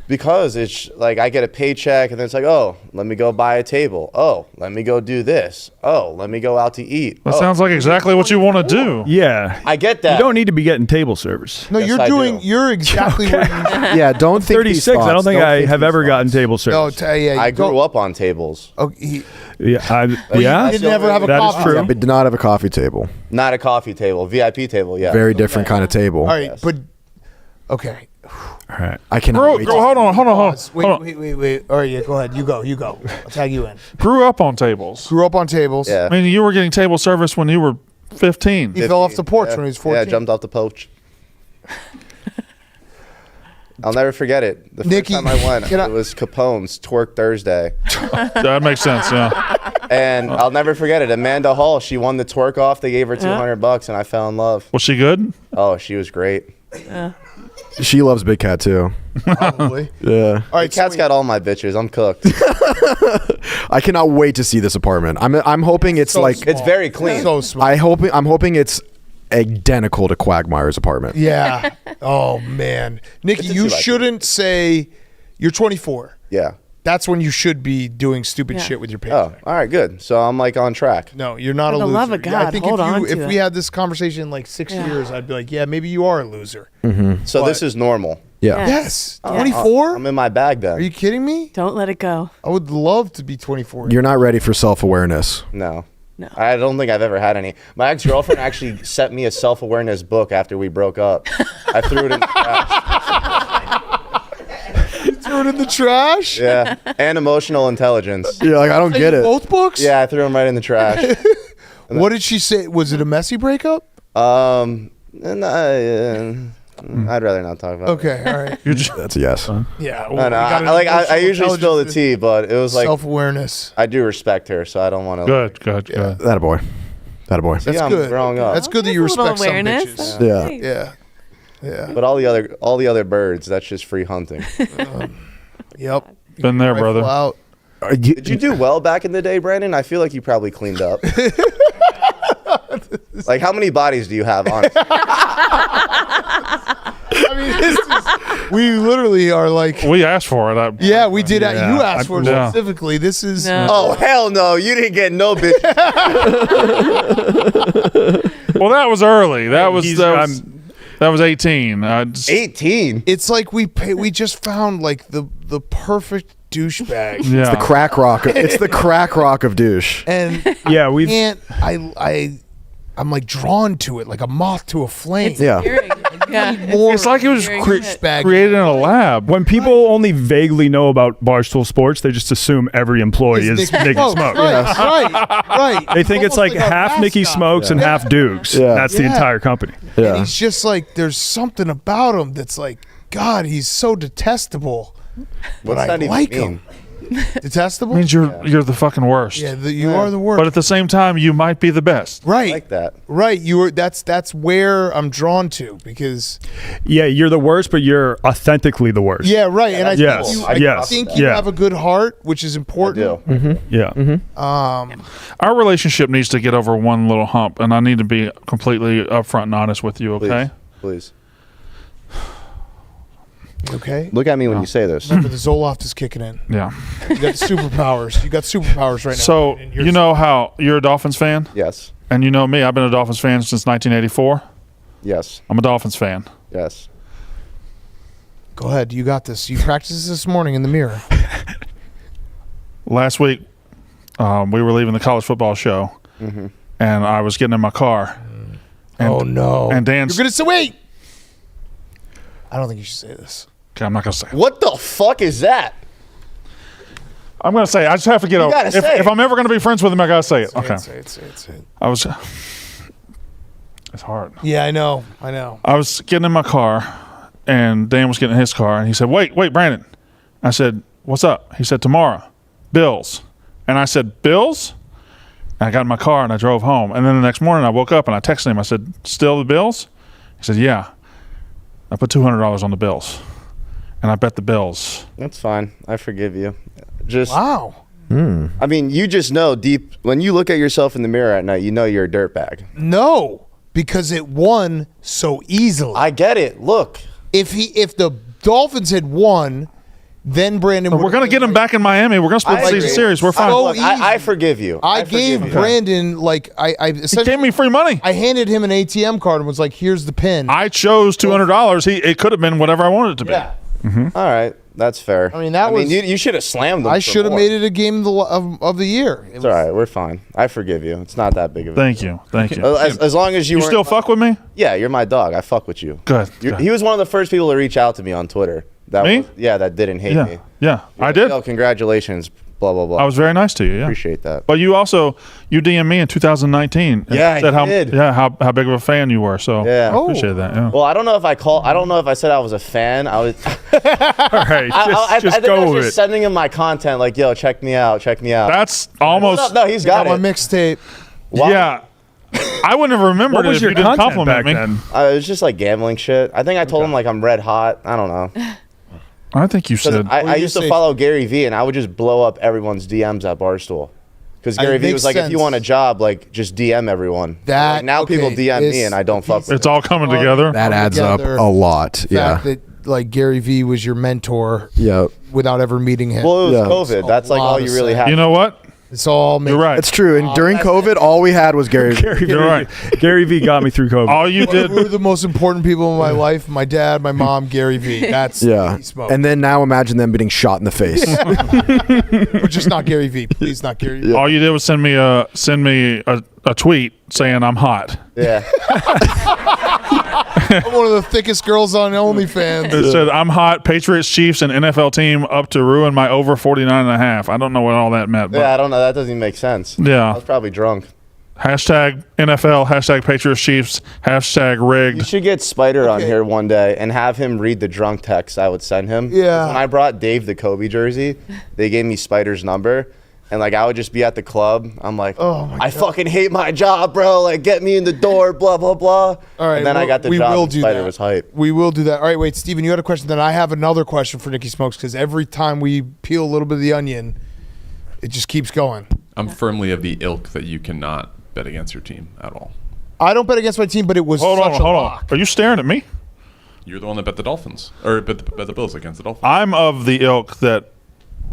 Because it's like I get a paycheck and then it's like, oh, let me go buy a table. Oh, let me go do this. Oh, let me go out to eat. That sounds like exactly what you want to do. Yeah. I get that. You don't need to be getting table service. No, you're exactly where you Yeah, don't think 36. I don't think I have ever gotten table service. No, I grew up on tables. Oh, Yeah. You didn't ever have a That is coffee true. Yeah, but did not have a coffee table. Not a coffee table, VIP table, yeah. Very different kind of table. All right, but okay. All right. I cannot wait. Hold on. Wait. All right, yeah, go ahead. You go. I'll tag you in. Grew up on tables. Grew up on tables. Yeah. I mean, you were getting table service when you were 15. He fell off the porch when he was 14. Yeah, jumped off the porch. I'll never forget it. The Nikki, first time I went, it was Capone's Twerk Thursday. That makes sense, yeah. And I'll never forget it. Amanda Hall, she won the twerk off. They gave her $200 and I fell in love. Was she good? Oh, she was great. She loves Big Cat too. Probably. Yeah. All right, Big Cat's got all my bitches. I'm cooked. I cannot wait to see this apartment. I'm hoping it's so like small. It's very clean. So small. I'm hoping it's identical to Quagmire's apartment. Yeah. Oh man, Nikki, you shouldn't say you're 24. Yeah. That's when you should be doing stupid shit with your paycheck. Oh, all right, good. So I'm like on track. No, you're not For a the loser. love of God, I think hold on if to we it. had this conversation in like 6 years, I'd be like, yeah, maybe you are a loser. So this is normal. Yeah. Yes. Yeah. 24? I'm in my bag then. Are you kidding me? Don't let it go. I would love to be 24. You're not ready for self-awareness. No. No. I don't think I've ever had any. My ex-girlfriend actually sent me a self-awareness book after we broke up. I threw it in the trash. Threw it in the trash? Yeah. And emotional intelligence. You're like, I don't get it. Both books? Yeah, I threw them right in the trash. What did she say? Was it a messy breakup? I'd rather not talk about it. Okay, all right. That's a yes. Yeah. No, I usually spill the tea, but it was like self-awareness. I do respect her, so I don't want to. Good. That a boy. That's I'm good. growing up. That's good that you That's a little respect some awareness. bitches. That's Yeah. nice. Yeah. But all the other birds, that's just free hunting. Yep. Been there, Rifle brother. out. Did you do well back in the day, Brandon? I feel like you probably cleaned up. Like, how many bodies do you have, honestly? I mean, we literally are like. We asked for it. Yeah, we did. Yeah. You asked for it Yeah. specifically. This is. No. Oh, hell no. You didn't get no bitch. Well, that was early. That was 18. 18? It's like we just found like the perfect douchebag. Yeah. It's the crack rock. It's the crack rock of douche. And Yeah, we I'm like drawn to it like a moth to a flame. Yeah. More It's like it was douchebag. created in a lab. when people only vaguely know about Barstool Sports, they just assume every employee is Nikki Smokes. Right. They think it's like almost a half Nikki mascot. Smokes and half Dukes. Yeah. That's the Yeah. entire company. And Yeah. he's just like, there's something about him that's like, God, he's so detestable. But What's I that even like mean? him. Detestable? Means you're the fucking worst. Yeah, you are the worst. But at the same time, you might be the best. Right. I like that. Right. That's where I'm drawn to because Yeah, you're the worst, but you're authentically the worst. yeah, right. And I Yes. think Yes. you Yeah. have a good heart, which is I important. do. Yeah. Our relationship needs to get over one little hump, and I need to be completely upfront and honest with you, okay? Please. You okay? Look at me when you say this. Remember, the Zoloft is kicking in. Yeah. You got superpowers. You got superpowers right now. So, And you know how you're a Dolphins fan? Yes. And you know me, I've been a Dolphins fan since 1984. Yes. I'm a Dolphins fan. Yes. Go ahead. You got this. You practiced this morning in the mirror. Last week, we were leaving the college football show, and I was getting in my car. And, Oh no! And Dan's. You're gonna say wait. I don't think you should say this. Okay, I'm not gonna say it. What the fuck is that? I'm gonna say it. I just have to get over. gotta say If it. I'm ever gonna be friends with him, I gotta say it. Okay. Say it. I was. It's hard. Yeah, I know. I was getting in my car, and Dan was getting in his car, and he said, "Wait, Brandon." I said, "What's up?" He said, "Tomorrow, Bills." And I said, "Bills?" And I got in my car and I drove home. And then the next morning I woke up and I texted him. I said, "Still the Bills?" He said, "Yeah." I put $200 on the Bills, and I bet the Bills. That's fine. I forgive you. Just Wow. I mean, you just know deep when you look at yourself in the mirror at night, you know you're a dirtbag. No, because it won so easily. I get it. Look, if the Dolphins had won, then Brandon. We're gonna get him back in Miami. We're gonna split the season series. We're fine. So I forgive you. I gave Brandon He gave me free money. I handed him an ATM card and was like, "Here's the pin." I chose $200. It could have been whatever I wanted it to be. Yeah. All right, that's fair. I mean, that was. you should have slammed them. I should have made it a game of the year. It's all right. We're fine. I forgive you. It's not that big of a. Thank you. As long as you You still fuck with me? Yeah, you're my dog. I fuck with you. Good. He was one of the first people to reach out to me on Twitter. Me? That didn't hate me. Yeah, I did. Oh, congratulations. Blah blah blah. I was very nice to you. Yeah, appreciate that. But you DM'd me in 2019. and Yeah, I said did. how big of a fan you were. So Yeah. I appreciate that. Yeah. Well, I don't know if I said I was a fan. I was. All right, I just think go I was with just it. sending him my content, like, "Yo, check me out, check me out." That's almost. No, he's got my it. mixtape. Yeah. I wouldn't have remembered What it was if your you didn't content compliment back me. then? It was just like gambling shit. I think I told him like I'm red hot. I don't know. I think you 'Cause said. I used to follow Gary Vee, and I would just blow up everyone's DMs at Barstool. Because Gary Vee makes was like, if you sense. want a job, like, just DM everyone. That Like, now people okay, DM me, it's- and I don't fuck with It's all coming together. That adds up together. a lot. The Yeah. fact that like Gary Vee was your mentor. Yeah. Without ever meeting him. Well, it was Yeah. COVID. That's like all you really have. You know what? It's all. You're right. It's true. And during COVID, all we had was Gary. You're right. Gary Vee got me through COVID. All you did. Who are the most important people in my life? My dad, my mom, Gary Vee. That's Yeah. Nikki Smokes. And then now imagine them getting shot in the face. Or just not Gary Vee. Please, not Gary Vee. All you did was send me a tweet saying I'm hot. Yeah. I'm one of the thickest girls on OnlyFans. It said I'm hot. Patriots, Chiefs, and NFL team up to ruin my over 49.5. I don't know what all that meant. But Yeah, I don't know. That doesn't even make sense. I yeah. was probably drunk. Hashtag NFL. Hashtag Patriots, Chiefs. Hashtag You rigged. should get Spider on Okay. here one day and have him read the drunk text I would send him. 'Cause Yeah. When I brought Dave the Kobe jersey, they gave me Spider's number. And like I would just be at the club. I'm like, Oh, my I God. fucking hate my job, bro. Like get me in the door, blah blah blah. All right, And then I got the we job. will And do Spider that. was hype. We will do that. All right, wait, Steven, you had a question. Then I have another question for Nikki Smokes because every time we peel a little bit of the onion, it just keeps going. I'm firmly of the ilk that you cannot bet against your team at all. I don't bet against my team, but it was Hold such on. a lock. Are you staring at me? You're the one that bet the Dolphins, or bet the Bills against the Dolphins. I'm of the ilk that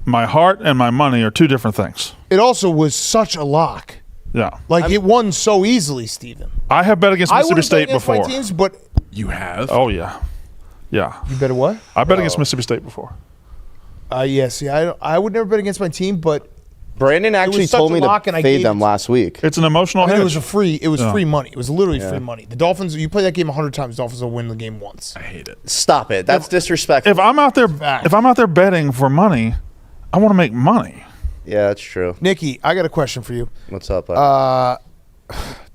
my heart and my money are two different things. It also was such a lock. Yeah. Like it won so easily, Steven. I have bet against I Mississippi would've bet State against before. my teams, but You have? Oh, yeah. Yeah. you bet what? I bet against Mississippi State before. Yeah. See, I would never bet against my team, but Brandon actually such told a me lock to and I fade gave them it to last week. It's an emotional I mean, hedge. it was free Yeah. money. It was literally free money. The Dolphins, you play that game 100 times, Dolphins will win the game once. I hate it. Stop it. That's disrespectful. If I'm out there, Fact. if I'm out there betting for money, I want to make money. Yeah, that's true. Nikki, I got a question for you. What's up? Bud?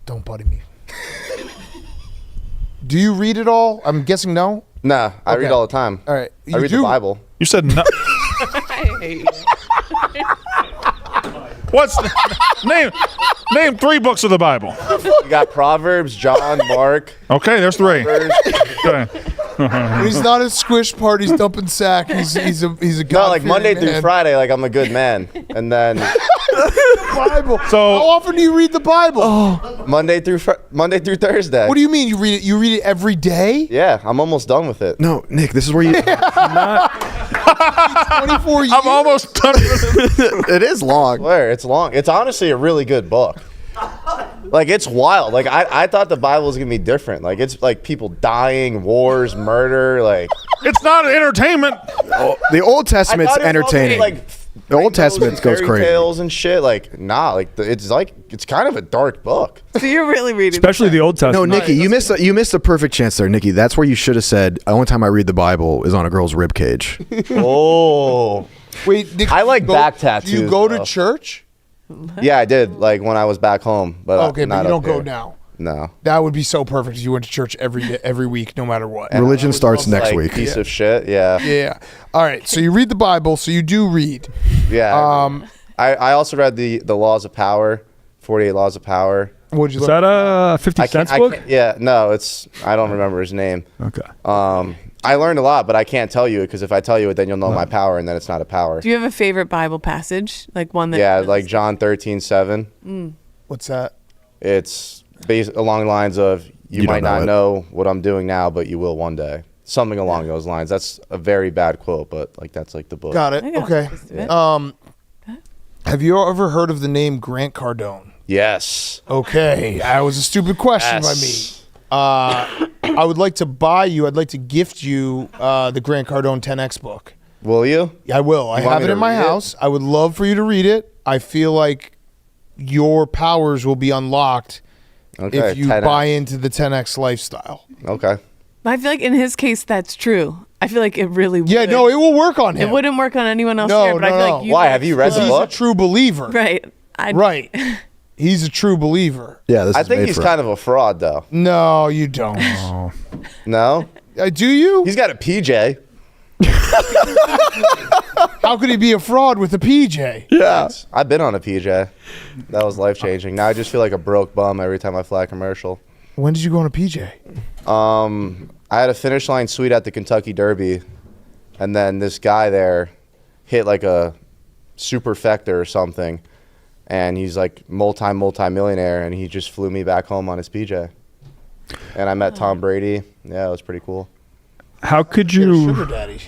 Don't buddy me. Do you read it all? I'm guessing no. Nah, I read Okay. all the time. All right. I read the Bible. You said no. I hate you. What's name 3 books of the Bible? You got Proverbs, John, Mark. Okay, there's 3. Okay. When he's not at squish parties dumping sack. He's a No, like God-fearing Monday through man. Friday, like I'm a good man, and then Bible. So- how often do you read the Bible? Monday through Thursday. What do you mean? You read it? You read it every day? Yeah, I'm almost done with it. No, Nick, this is where you. 24 years. I'm almost done with it. It is long. Where it's long. It's honestly a really good book. Like it's wild. Like I thought the Bible was gonna be different. Like it's like people dying, wars, murder. Like It's not entertainment. The Old I Testament's thought it was all gonna be, entertaining. like The Old rainbows Testament and goes fairy crazy. tales and shit. Like nah. Like it's kind of a dark book. So you're really reading, Especially the Old No, Testament. Nikki, you missed a perfect chance there, Nikki. That's where you should have said, the only time I read the Bible is on a girl's rib cage. Oh. Wait, Nick, I like back Do you tattoos, go to though. church? Yeah, I did. Like when I was back home, but Okay, but not you don't up go here. now. No. That would be so perfect if you went to church every week, no matter what. Religion starts next Like, week. Piece of shit. Yeah. Yeah. All right. So you read the Bible. So you do read. Yeah. I also read the Laws of Power, 48 Laws of Power. What'd you Is learn? that a 50 cents book? Yeah, no, I don't remember his name. Okay. I learned a lot, but I can't tell you because if I tell you it, then you'll know my power, and then it's not a power. Do you have a favorite Bible passage, like one that? Yeah, like John 13:7. What's that? It's based along the lines of you You might don't know not it. know what I'm doing now, but you will one day. Something along those lines. That's a very bad quote, but like that's like the book. Got it. I got Okay. the gist of it. Have you ever heard of the name Grant Cardone? Yes. Okay. That was a stupid question by me. Yes. I would like to buy you. I'd like to gift you the Grant Cardone 10X book. Will you? I will. I You want have me it to in my read it? house. I would love for you to read it. I feel like your powers will be unlocked Okay. if you 10X. buy into the 10X lifestyle. Okay. But I feel like in his case, that's true. I feel like it really would. Yeah, no, it will work on him. It wouldn't work on anyone else No, here, but I no, feel no. like you Why? guys Have you read the would. He's a book? true believer. Right. Right. He's a true believer. Yeah, this I is think made he's for kind of a fraud, though. No, you don't. No? Do you? He's got a PJ. How could he be a fraud with a PJ? Yeah. I've been on a PJ. That was life changing. Now I just feel like a broke bum every time I fly a commercial. When did you go on a PJ? I had a finish line suite at the Kentucky Derby, and then this guy there hit like a superfecta or something, and he's like multi-millionaire, and he just flew me back home on his PJ. And I met Tom Brady. Yeah, it was pretty cool. How could Get a you? sugar daddy.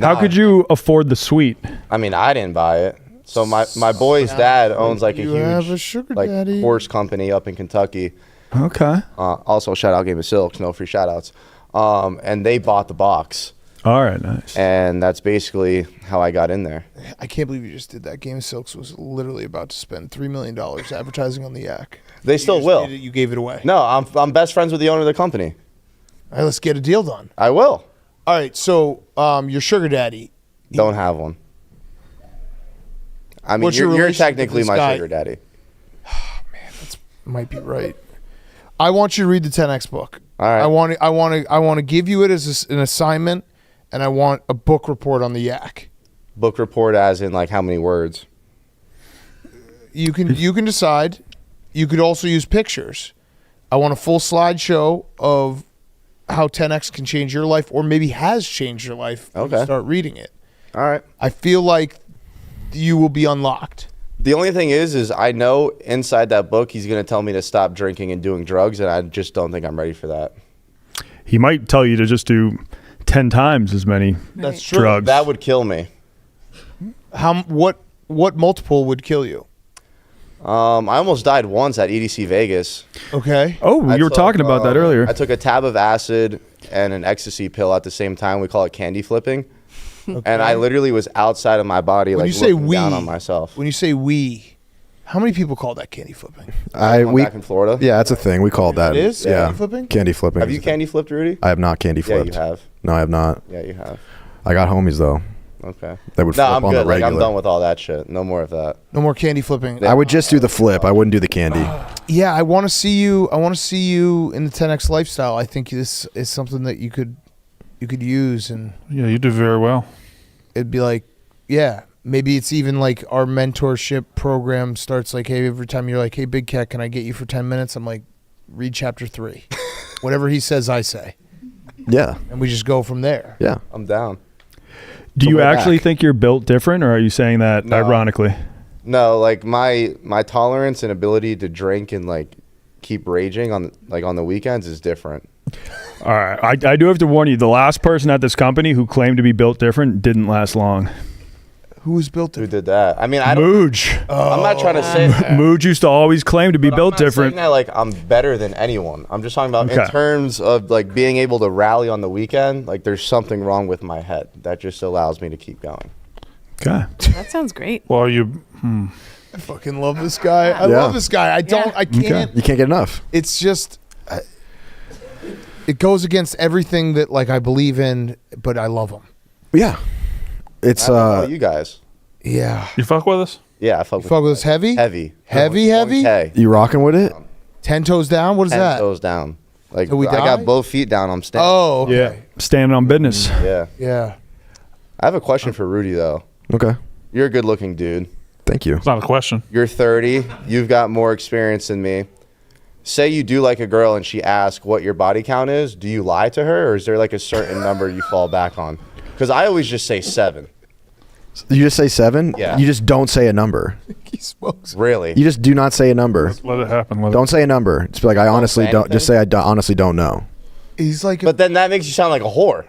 How could you afford the suite? I mean, I didn't buy it. So my boy's dad owns like a You have a huge sugar like daddy. horse company up in Kentucky. Okay. Also, shout out Game of Silks, no free shout outs. And they bought the box. All right. Nice. And that's basically how I got in there. I can't believe you just did that. Game of Silks was literally about to spend $3 million advertising on the yak. They still will. You gave it away. No, I'm best friends with the owner of the company. All right, let's get a deal done. I will. All right, so your sugar daddy. Don't have one. I mean, What's your you're relationship with technically this my guy? sugar daddy. Might be right. I want you to read the 10X book. All right. I want to give you it as an assignment, and I want a book report on the yak. Book report as in like how many words? You can decide. You could also use pictures. I want a full slideshow of how 10X can change your life, or maybe has changed your life when you Okay. start reading it. All right. I feel like you will be unlocked. The only thing is I know inside that book he's going to tell me to stop drinking and doing drugs, and I just don't think I'm ready for that. He might tell you to just do 10 times as many That's true. drugs. That would kill me. What multiple would kill you? I almost died once at EDC Vegas. Okay. Oh, I you were took, talking about that earlier. I took a tab of acid and an ecstasy pill at the same time. We call it candy flipping. And I literally was outside of my body, When like you say looking we, down on myself. When you say we, how many people call that candy flipping? One back in Florida. Yeah, that's a thing. We call that. It is? Yeah. Candy flipping? Candy flipping. Have is you a thing. candy flipped, Rudy? I have not candy Yeah, flipped. you have. No, I have not. Yeah, you have. I got homies though. Okay. That would No, flip I'm on good. the Like, regular. I'm done with all that shit. No more of that. No more candy flipping. I would just do the flip. I wouldn't do the candy. Yeah, I want to see you. I want to see you in the 10X lifestyle. I think this is something that you could use, and Yeah, you do very well. it'd be like, yeah, maybe it's even like our mentorship program starts like, hey, every time you're like, hey, Big Cat, can I get you for 10 minutes? I'm like, read chapter 3. Whatever he says, I say, Yeah. and we just go from there. Yeah. I'm down. Do you way actually back. think you're built different, or are you saying that No. ironically? No, like my tolerance and ability to drink and like keep raging on the weekends is different. All right. I do have to warn you, the last person at this company who claimed to be built different didn't last long. Who was built Who to? did that? I mean, I don't. Mooj. I'm not trying to say that. Mooj used to always claim to be But built I'm not different. saying that like I'm better than anyone. I'm just talking about in Okay. terms of like being able to rally on the weekend. Like there's something wrong with my head that just allows me to keep going. Okay. That sounds great. Well, you. I fucking love this guy. I Yeah. love this guy. I don't. I can't. You can't get enough. It's just. It goes against everything that like I believe in, but I love him. Yeah. It's I don't know you guys. Yeah. You fuck with us? Yeah, I fuck You with fuck with us heavy? heavy. Heavy? 1K. you rocking with it? 10 toes down? What is 10 that? toes down. Like Till we I die? got both feet down. I'm standing. Oh, okay. Yeah. Standing on business. Yeah. Yeah. I have a question for Rudy though. Okay. You're a good looking dude. Thank you. It's not a question. You're 30. You've got more experience than me. Say you do like a girl and she asks what your body count is. Do you lie to her, or is there like a certain number you fall back on? Because I always just say 7. You just say 7? Yeah. You just don't say a number. Nikki Smokes. Really? You just do not say a number. Let it happen. Don't say a number. Just be like, I honestly say don't. Just say, honestly don't know. He's like, But then that makes you sound like a whore.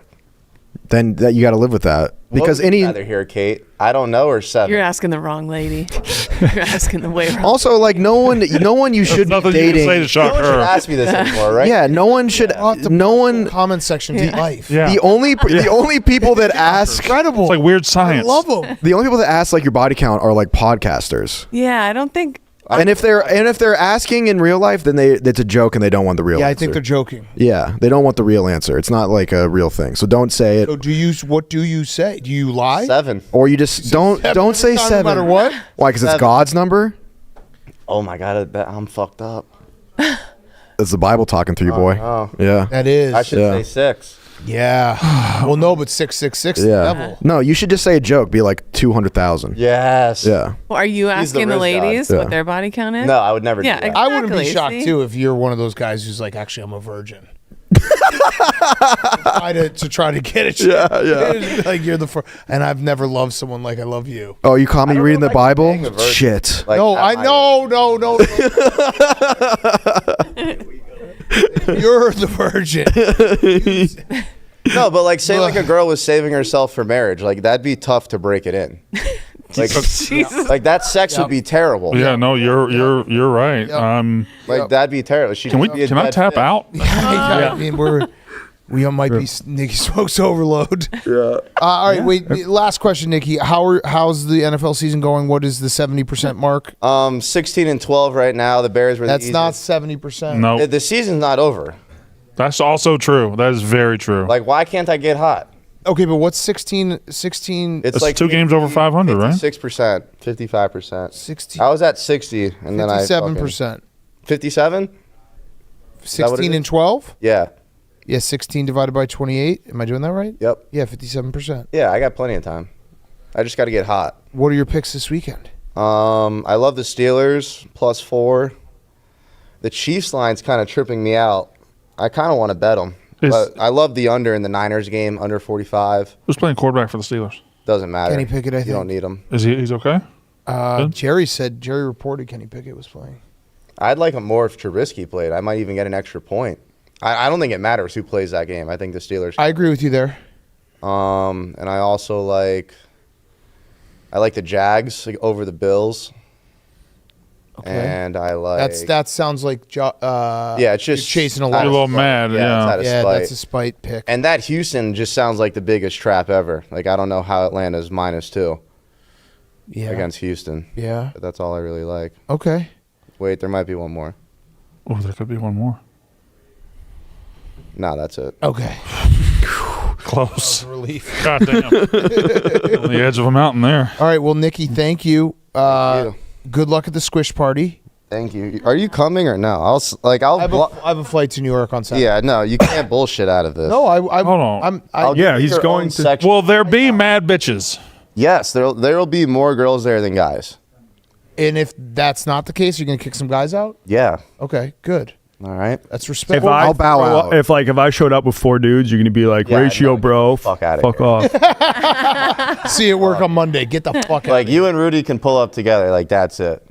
Then that you got to live with that. Because what would any. you rather hear, Kate? I don't know, or 7. You're asking the wrong lady. You're asking the way wrong. Also, like no one you should be Nothing you can say to dating. No shock one should her. ask me this anymore, right? Yeah, no one should. No one. comment section to life. Yeah. The only people that ask. Incredible. It's like weird I science. love him. The only people that ask like your body count are like podcasters. Yeah, I don't think. And if they're asking in real life, then it's a joke and they don't want the real Yeah, answer. I think they're joking. Yeah, they don't want the real answer. It's not like a real thing. So don't say it. So what do you say? Do you lie? 7. Or you just don't say Every time, 7. No matter what? Why? Because it's 7. God's number. Oh my God, I bet I'm fucked up. It's the Bible talking through you, boy. no. Yeah. That is. I should Yeah. say 6. Yeah. Well, no, but 666 the Yeah. devil. No, you should just say a joke. Be like 200,000. Yes. Yeah. Well, are you He's the asking the risk god. ladies Yeah. what their body count is? No, I would never Yeah, do that. I wouldn't be Exactly, shocked see? too if you're one of those guys who's like, actually, I'm a virgin. to try to get it. Yeah. Like you're the first, and I've never loved someone like I love you. Oh, you caught me don't reading know the if I can Bible? bang a virgin. Shit. Like, No, at I my no. You're the virgin. No, but like say like a girl was saving herself for marriage, like that'd be tough to break it in. Like, like that sex would be terrible. Yeah, no, you're right. Like that'd be terrible. Can I tap out? I mean, we might be Nikki Smokes overload. Yeah. All right, wait. Last question, Nikki. How's the NFL season going? What is the 70% mark? 16-12 right now. The Bears were. That's not 70%. No, the season's not over. That's also true. That is very true. Like, why can't I get hot? Okay, but what's 16? It's like 2 games over 500, right? 6%, 55%. 60. I was at 60, and then 57%. 57. 16 and 12. Yeah. Yeah, 16 divided by 28. Am I doing that right? Yep. Yeah, 57%. Yeah, I got plenty of time. I just got to get hot. What are your picks this weekend? I love the Steelers +4. The Chiefs line's kind of tripping me out. I kind of want to bet them. But I love the under in the Niners game, under 45. Who's playing quarterback for the Steelers? Doesn't matter. Kenny Pickett, I think. You don't need him. He's okay? Jerry reported Kenny Pickett was playing. I'd like him more if Trubisky played. I might even get an extra point. I don't think it matters who plays that game. I think the Steelers. I agree with you there. And I also like the Jags over the Bills. Okay. And I like that sounds like it's just you're chasing a You're lot. a little mad. Yeah, that's a spite pick. And that Houston just sounds like the biggest trap ever. Like I don't know how Atlanta's -2. Yeah. Against Houston. Yeah. But that's all I really like. Okay. Wait, there might be one more. Oh, there could be one more. No, that's it. Okay. Close. Relief. God damn. On the edge of a mountain there. All right. Well, Nikki, thank you. Good luck at the Squish Party. Thank you. Are you coming or no? I have a flight to New York on Saturday. Yeah, no, you can't bullshit out of this. No, hold on. He's going to. Will there be mad bitches? Yes, there will be more girls there than guys. And if that's not the case, you're gonna kick some guys out. Yeah. Okay. Good. All right. That's respectful. I'll bow out. If I showed up with 4 dudes, you're gonna be like, ratio, bro. Fuck out of Fuck here. off. See you at work on Monday. Get the fuck out. Like you and Rudy can pull up together. Like that's it.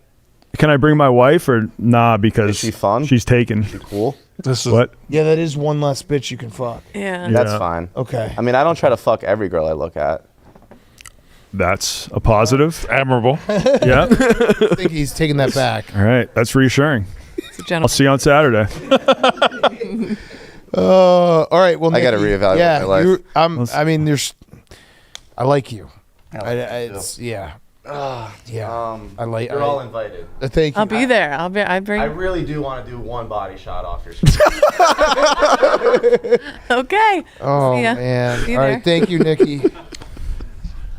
Can I bring my wife or nah? Because Is she fun? She's taken. She cool. This is What? Yeah, that is one less bitch you can fuck. Yeah. That's fine. Okay. I mean, I don't try to fuck every girl I look at. That's a positive. admirable. Yeah. I think he's taking that back. All right. That's reassuring. I'll see you on Saturday. All right. Well, I got to Nikki, reevaluate my life. I mean, I like you. I like. You're all invited. Thank you. I'll be there. I bring. I really do want to do one body shot off your Okay. Oh See ya. man. See you All there. right. Thank you, Nikki.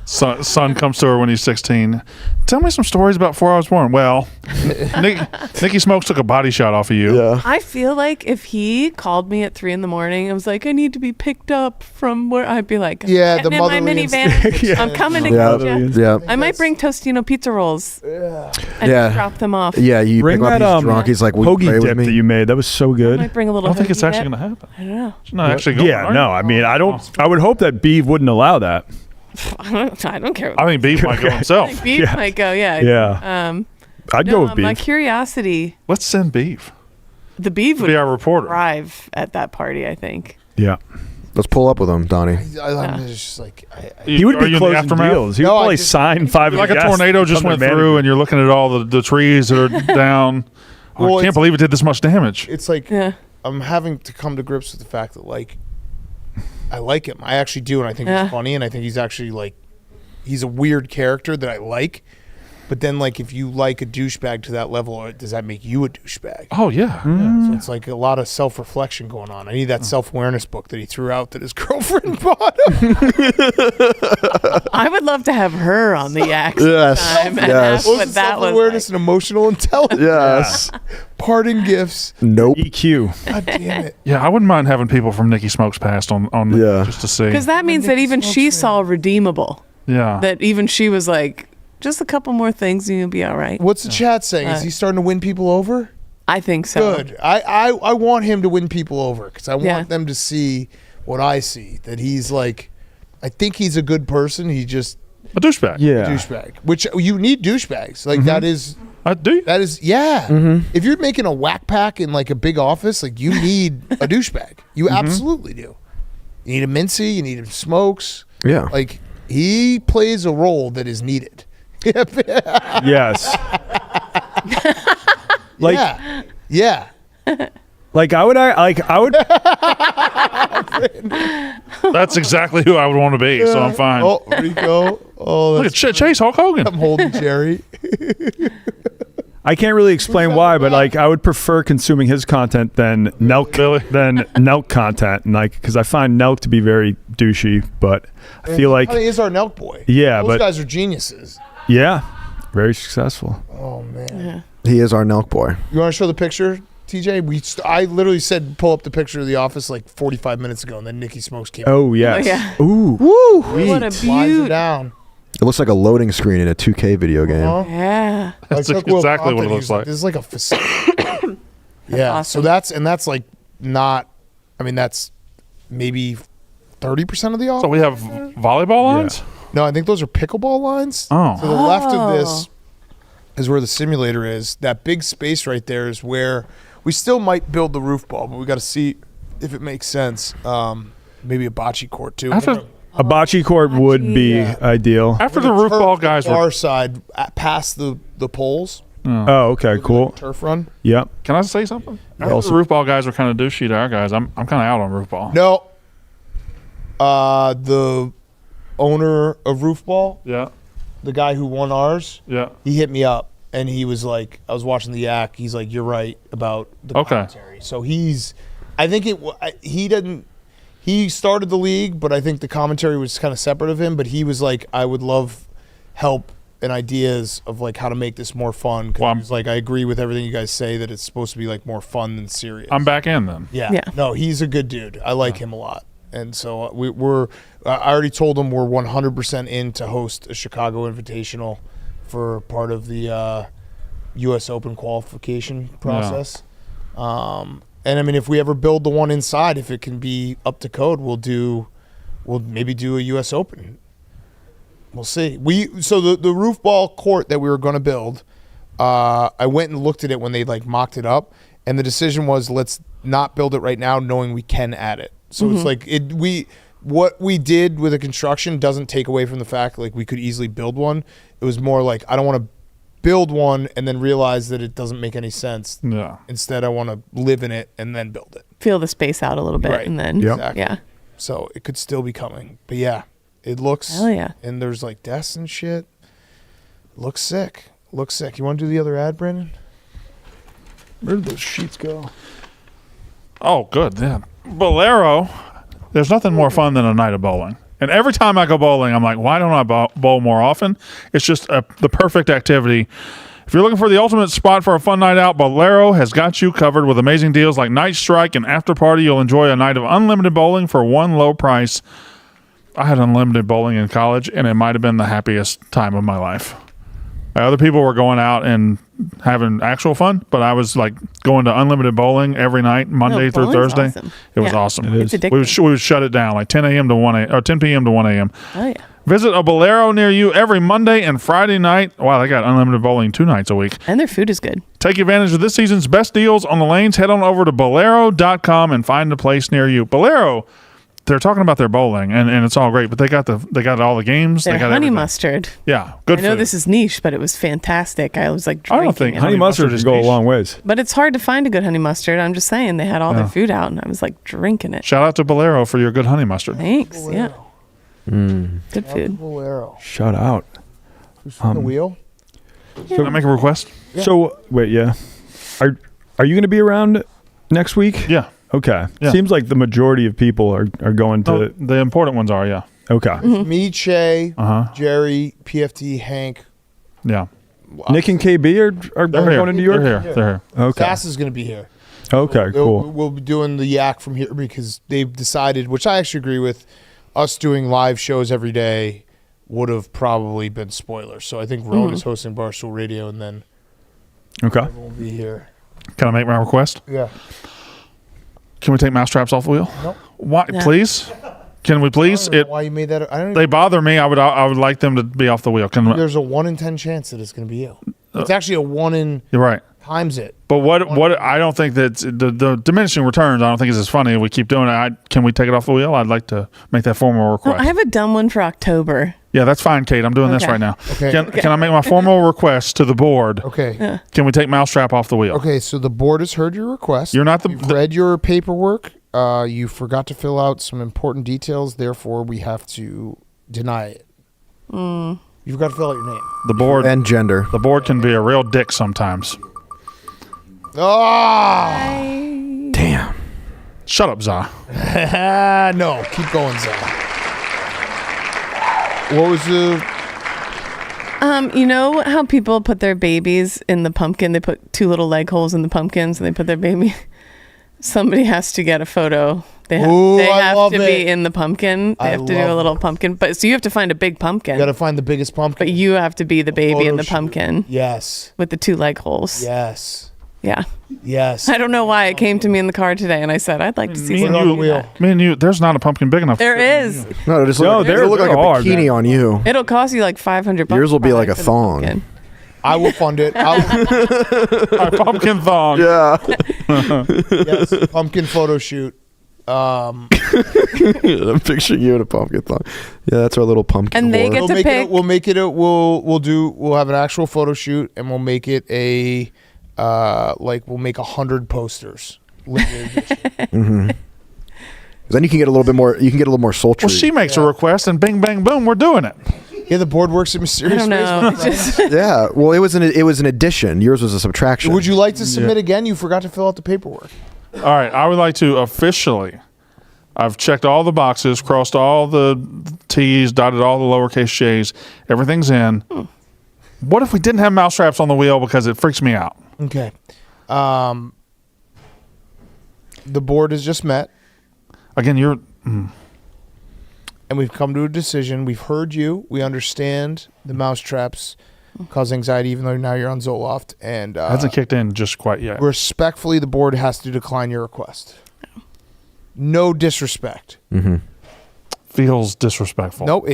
Son comes to her when he's 16. Tell me some stories about before I was born. Well, Nikki Smokes took a body shot off of you. Yeah. I feel like if he called me at 3 a.m. and was like, I need to be picked up from where, I'd be like, Yeah, the getting in my motherly minivan. instinct. I'm coming to Yeah. get you. Yeah. I might bring Tostino pizza rolls and Yeah. drop them off. Yeah, you Bring pick up, that he's drunk. He's like, will you pray hoagie with dip me? that you made. That was so I good. might bring a I little. don't think it's hoagie actually dip. going to happen. I don't know. It's not actually going. Yeah, no. I mean, I don't. I would hope that Beeve wouldn't allow that. I don't care. I think Beef might go himself. Beef Yeah. might go. Yeah. Yeah. I'd go with My Beeve. curiosity. Let's send Beef. The Beef would Be our reporter. thrive at that party. I think. Yeah. Let's pull up with him, Donnie. I'm just like. He would Are be you in the closing aftermath? deals. He would No, I probably just- sign 5 Like a guests, tornado just become went their through, manager. and you're looking at all the trees that are down. Well, I can't believe it did this much damage. It's like Yeah. I'm having to come to grips with the fact that like I like him. I actually do, and I think Yeah. he's funny, and I think he's actually like he's a weird character that I like. But then, like, if you like a douchebag to that level, does that make you a douchebag? Oh yeah. So it's like a lot of self-reflection going on. I need that self-awareness book that he threw out that his girlfriend bought him. I would love to have her on the act Yes. sometime and Yes. ask what that was Self-awareness like. and emotional intelligence. Yes. Parting gifts. Nope. EQ. God damn it. Yeah, I wouldn't mind having people from Nikki Smokes past on Yeah. just to see. Because that means that even she saw redeemable. Yeah. That even she was like, just a couple more things and you'll be all right. What's the chat saying? Is he starting to win people over? I think so. Good. I want him to win people over because I want Yeah. them to see what I see. That he's like, I think he's a good person. He just a douchebag. Yeah. douchebag. Which you need douchebags. Like that is Do. that is yeah. If you're making a whack pack in like a big office, like you need a douchebag. You absolutely do. You need a Mincy. You need a Smokes. Yeah. Like, he plays a role that is needed. Yes. Like, yeah. Like I would. That's exactly who I would want to be, so I'm fine. Oh, Rico. Oh, Look at Chase Hulk Hogan. I'm holding Jerry. I can't really explain why, but like I would prefer consuming his content than Nelk content, and like because I find Nelk to be very douchey, but I feel like he is our Nelk boy. Yeah, those but guys are geniuses. Yeah, very successful. Oh man, he is our Nelk boy. You want to show the picture, TJ? I literally said pull up the picture of the office like 45 minutes ago, and then Nikki Smokes came. Oh yes. yeah. Ooh. Woo! What a Lines beaut. it down. It looks like a loading screen in a 2K video game. Yeah. That's I took Will exactly what it Compton, looks he was like. This is like a facility. Yeah. awesome. So that's like not. I mean, that's maybe 30% of the office. So we have volleyball lines? No, I think those are pickleball lines. Oh. To the left of this is where the simulator is. That big space right there is where we still might build the roof ball, but we got to see if it makes sense. Maybe a bocce court too. A bocce court would be ideal. After the roof ball guys far were... side past the poles. Oh, okay, cool. Turf run. Yep. Can I say something? After the roof ball guys were kind of douchey to our guys. I'm kind of out on roof ball. No. The owner of Roof Ball, Yeah. the guy who won ours, Yeah. he hit me up and he was like, I was watching the yak. He's like, you're right about the commentary. So I think he didn't. He started the league, but I think the commentary was kind of separate of him. But he was like, I would love help and ideas of like how to make this more fun. Cause he was like, I agree with everything you guys say that it's supposed to be like more fun than serious. I'm back in then. Yeah. No, he's a good dude. I like him a lot. And so I already told him we're 100% in to host a Chicago Invitational for part of the U.S. Open qualification process. And I mean, if we ever build the one inside, if it can be up to code, we'll maybe do a U.S. Open. We'll see. So the roof ball court that we were going to build, I went and looked at it when they like mocked it up, and the decision was let's not build it right now, knowing we can add it. So it's like what we did with the construction doesn't take away from the fact like we could easily build one. It was more like I don't want to build one and then realize that it doesn't make any sense. Yeah. Instead, I want to live in it and then build it. Feel the space out a little bit, Right. and then Exactly. yeah. So it could still be coming, but yeah, it looks. Hell yeah. And there's like desks and shit. Looks sick. Looks sick. You want to do the other ad, Brandon? Where did those sheets go? Oh, good. Yeah. Bolero. There's nothing more fun than a night of bowling. And every time I go bowling, I'm like, why don't I bowl more often? It's just the perfect activity. If you're looking for the ultimate spot for a fun night out, Bolero has got you covered with amazing deals like Night Strike and After Party. You'll enjoy a night of unlimited bowling for one low price. I had unlimited bowling in college, and it might have been the happiest time of my life. Other people were going out and having actual fun, but I was like going to unlimited bowling every night, Monday through bowling's Thursday. awesome. It was Yeah. awesome. It's addicting. We would shut it down like 10 a.m. to 1 a.m. or 10 p.m. to 1 a.m. Oh yeah. Visit a Bolero near you every Monday and Friday night. Wow, they got unlimited bowling 2 nights a week. And their food is good. Take advantage of this season's best deals on the lanes. Head on over to Bolero.com and find a place near you. Bolero, they're talking about their bowling and it's all great, but they got all the games. Their they got honey everything. mustard. Yeah, good I know food. this is niche, but it was fantastic. I was like I drinking don't think it. Honey mustard is can go a niche. long ways. But it's hard to find a good honey mustard. I'm just saying they had all their food out, and I was like drinking it. Shout out to Bolero for your good honey mustard. Thanks. Yeah. Good food. Bolero. Shout out. Who's on the wheel? Can I make a request? So wait, yeah. Are you going to be around next week? Yeah. Okay. Yeah. Seems like the majority of people are going to. Oh, the important ones are, yeah. Okay. Me, Che, Uh-huh. Jerry, PFT, Hank. Yeah. Nick and KB are They're here. going to New York. They're here. They're here. Okay. Sass is going to be here. Okay. Cool. We'll be doing the yak from here because they've decided, which I actually agree with, us doing live shows every day would have probably been spoilers. So I think Roan is hosting Barstool Radio, and then Okay. we'll be here. Can I make my request? Yeah. Can we take mousetraps off the wheel? Nope. Why? Yeah. Please? Can we please? I don't know why you made that. I don't They bother me. I would like them to be off the wheel. Can There's a 1 in 10 chance that it's going to be you. It's actually a 1 in You're right. times it. But what I don't think that the diminishing returns, I don't think is as funny. We keep doing it. Can we take it off the wheel? I'd like to make that formal request. I have a dumb one for October. Yeah, that's fine, Kate. I'm doing this Okay. right now. Okay. Can I make my formal request to the board? Okay. Can we take Mousetrap off the wheel? Okay, so the board has heard your request. You're not You've read your paperwork. You forgot to fill out some important details. Therefore, we have to deny it. You forgot to fill out your name. The board and gender. The board can be a real dick sometimes. Oh! Damn. Shut up, Za. No, keep going, Zach. What was the... You know how people put their babies in the pumpkin? They put 2 little leg holes in the pumpkins and they put their baby. Somebody has to get a photo. They have, Ooh, they I have love to it. be in the pumpkin. They I have to do love a little pumpkin. But so you have to find a big pumpkin. You got to find the biggest pumpkin. But you have to be the baby in photo the shoot. pumpkin. Yes. With the 2 leg holes. Yes. Yeah. Yes. I don't know why it came to me in the car today, and I said I'd like to see Me something like that. and you, there's not a pumpkin big enough. There is. No, just No, look, there- it'll look like a there are, bikini man. on you. It'll cost you like $500. Yours will be like a for the thong. pumpkin. I will fund it. A pumpkin thong. Yeah. Yes. Pumpkin photo shoot. I'm picturing you in a pumpkin thong. Yeah, that's our little pumpkin. And they whore. get We'll to make pick. it. We'll make it. We'll have an actual photo shoot, and we'll make it a we'll make 100 posters. Limited edition. Then you can get a little bit more. You can get a little more sultry. Well, she makes a request, and bing, bang, boom, we're doing it. Yeah, the board works in I mysterious don't ways. know. my friend. Just, Yeah. Well, it was an addition. Yours was a subtraction. Would you like to submit again? You forgot to fill out the paperwork. All right, I would like to officially. I've checked all the boxes, crossed all the T's, dotted all the lowercase J's. Everything's in. What if we didn't have mousetraps on the wheel because it freaks me out? Okay. The board has just met, Again, you're. and we've come to a decision. We've heard you. We understand the mousetraps cause anxiety, even though now you're on Zoloft. And Hasn't kicked in just quite yet. respectfully, the board has to decline your request. No disrespect. Feels disrespectful. No,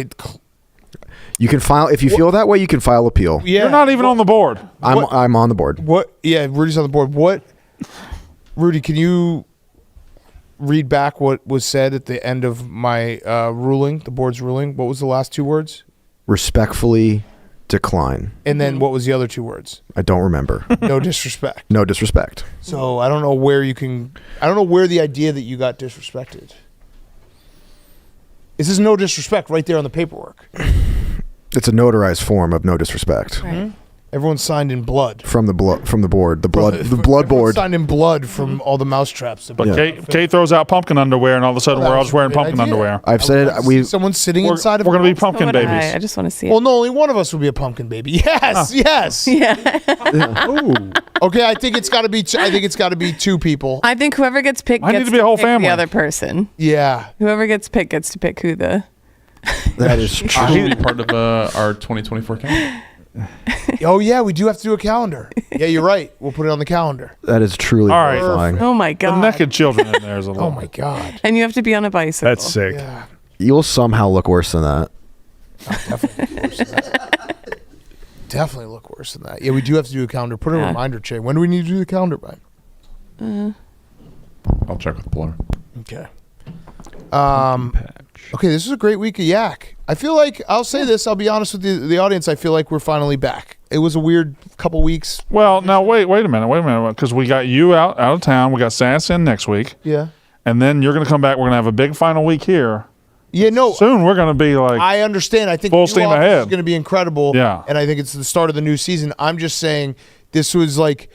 You can file if you feel that way. You can file appeal. yeah. You're not even on the board. I'm on the board. What? Yeah, Rudy's on the board. What? Rudy, can you read back what was said at the end of my ruling, the board's ruling? What was the last 2 words? Respectfully decline. And then what was the other 2 words? I don't remember. No disrespect. No disrespect. So I don't know where I don't know where the idea that you got disrespected. This is no disrespect right there on the paperwork. It's a notarized form of no disrespect right. Everyone signed in blood. from the board. The blood Everyone board. signed in blood from all the mousetraps. But Kate throws out pumpkin underwear, and all of a sudden we're all just wearing pumpkin underwear. I've said it. We Someone's sitting We're, inside of we're a going to be mouse- pumpkin So would babies. I just want to see it. Well, no, only one of us would be a pumpkin baby. Yes, yes. Yeah. Okay, I think it's got to be. I think it's got to be 2 people. I think whoever gets picked I need gets to be a whole pick family. the other person. Yeah. Whoever gets picked gets to pick who the. that is Should true. be part of our 2024 calendar. Oh yeah, we do have to do a calendar. Yeah, you're right. We'll put it on the calendar. That is truly All right. horrifying. Oh my The god. naked children in there is a little. Oh my god. And you have to be on a bicycle. That's sick. Yeah. You'll somehow look worse than that. Definitely look worse than that. Definitely look worse than that. Yeah, we do have to do a calendar. Put a Yeah. reminder, Che. When do we need to do the calendar by? I'll check with Blur. Okay. Okay, this is a great week of yak. I feel like I'll say this. I'll be honest with the audience. I feel like we're finally back. It was a weird couple weeks. Well, now wait a minute, because we got you out of town. We got Sass in next week, Yeah. and then you're going to come back. We're going to have a big final week here. Yeah. No. Soon we're going to be like, I understand. I think full the new steam office ahead. is going to be incredible. Yeah. And I think it's the start of the new season. I'm just saying this was like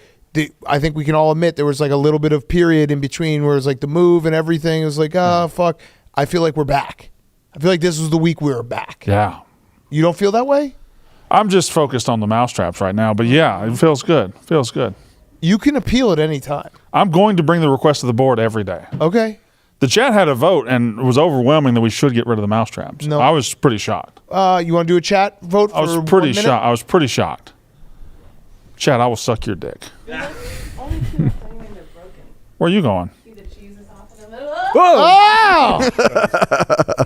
I think we can all admit there was like a little bit of period in between where it was like the move and everything. It was like, fuck. I feel like we're back. I feel like this was the week we were back. yeah. You don't feel that way? I'm just focused on the mousetraps right now, but yeah, it feels good. Feels good. You can appeal at any time. I'm going to bring the request to the board every day. Okay. The chat had a vote, and it was overwhelming that we should get rid of the mousetraps. No. I was pretty shocked. You want to do a chat vote for I was 1 pretty minute? shocked. I was pretty shocked. Chat, I will suck your dick. Where are you going? Oh!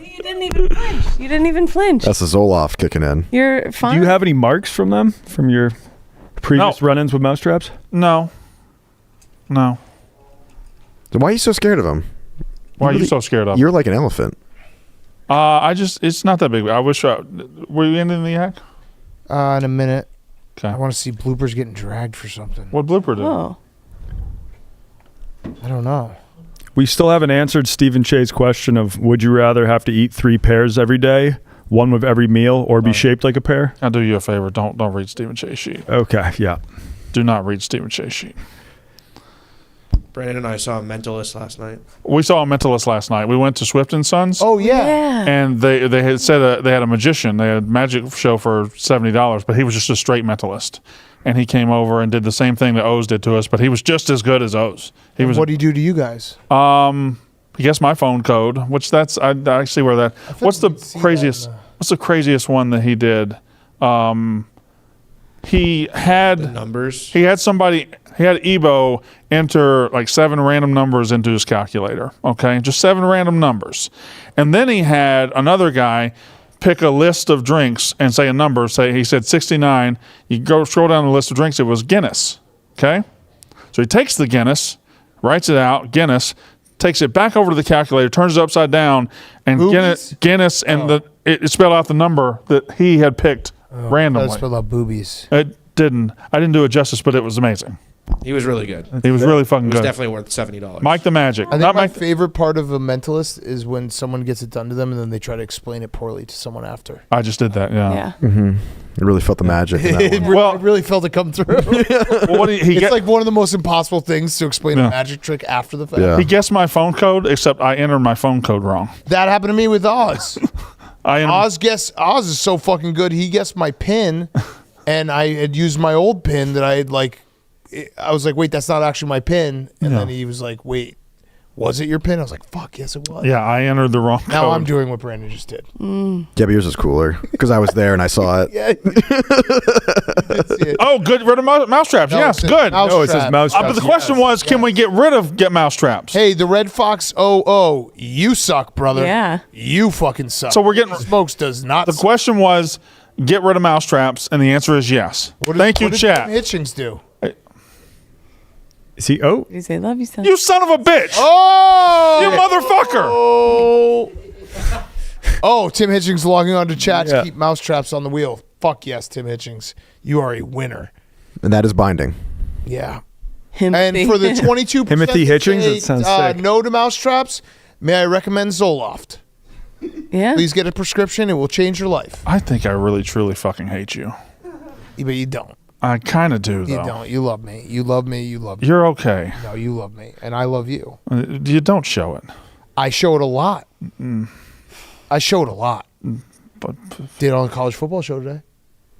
You didn't even flinch. You didn't even flinch. That's the Zoloft kicking in. You're fine. Do you have any marks from them? From your Previous run-ins with mousetraps? No. Then why are you so scared of them? Why are you so scared of them? You're like an elephant. It's not that big. I wish. Were you ending the act? In a minute. Okay. I want to see bloopers getting dragged for something. What blooper did? Oh. I don't know. We still haven't answered Stephen Che's question of would you rather have to eat 3 pears every day, one with every meal, or be shaped like a pear? I'll do you a favor. Don't read Stephen Che's sheet. Okay, yeah. Do not read Stephen Che's sheet. Brandon and I saw a Mentalist last night. We saw a Mentalist last night. We went to Swift and Sons. Oh yeah. And they had said they had a magician. They had a magic show for $70, but he was just a straight mentalist. And he came over and did the same thing that Oz did to us, but he was just as good as Oz. What did he do to you guys? He guessed my phone code, which I see where that. What's the craziest? What's the craziest one that he did? He had The numbers. He had Ebo enter like 7 random numbers into his calculator. Okay, just 7 random numbers, and then he had another guy pick a list of drinks and say a number. Say he said 69. You go scroll down the list of drinks. It was Guinness. Okay, so he takes the Guinness, writes it out. Guinness, takes it back over to the calculator, turns it upside down, and Guinness and it spelled out the number that he had picked randomly. That spelled out boobies. It didn't. I didn't do it justice, but it was amazing. He was really good. He was really fucking It was good. definitely worth $70. Mike the Magic. I think my favorite part of a mentalist is when someone gets it done to them and then they try to explain it poorly to someone after. I just did that. Yeah. Mm-hmm. I really felt the magic in that one. I really felt it come through. It's like one of the most impossible things to explain a magic trick after the fact. Yeah. He guessed my phone code, except I entered my phone code wrong. That happened to me with Oz. Oz is so fucking good. He guessed my PIN, and I had used my old PIN that I had I was like, wait, that's not actually my PIN. And then he was like, wait, was it your PIN? I was like, fuck, yes, it was. Yeah, I entered the wrong code. Now I'm doing what Brandon just did. Yeah, but yours was cooler because I was there and I saw it. Yeah. Oh, good. Rid of mousetraps. No, Yes, it says good. No, it says mousetraps. But the question was, can we get rid of mousetraps? Hey, the Red Fox 00, you suck, brother. Yeah. You fucking suck. So we're getting Smokes does not. The question was, get rid of mousetraps, and the answer is yes. Thank you, chat. What did Tim Hitchings do? Is he? Oh, Did he say love you, son? You son of a bitch! Oh, You motherfucker! Oh, Tim Hitchings logging on to chat to keep mousetraps on the wheel. Fuck yes, Tim Hitchings. You are a winner. And that is binding. Yeah. Timothy. And for the 22% Timothy Hitchings? that That sounds say, sick. no to mousetraps, may I recommend Zoloft? Yeah. Please get a prescription. It will change your life. I think I really, truly fucking hate you. But you don't. I kind of do, though. You don't. You love me. You love me. You love me. You're okay. No, you love me. And I love you. You don't show it. I show it a lot. I show it a lot. But Did it on the college football show today.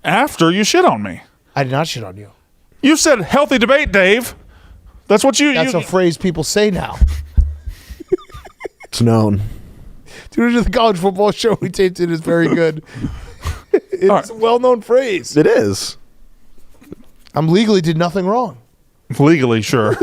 after you shit on me. I did not shit on you. You said healthy debate, Dave. That's what you... That's a phrase people say now. It's known. Tune into the college football show. We taped it. It's very good. It's a well-known phrase. It is. I'm legally did nothing wrong. Legally, sure.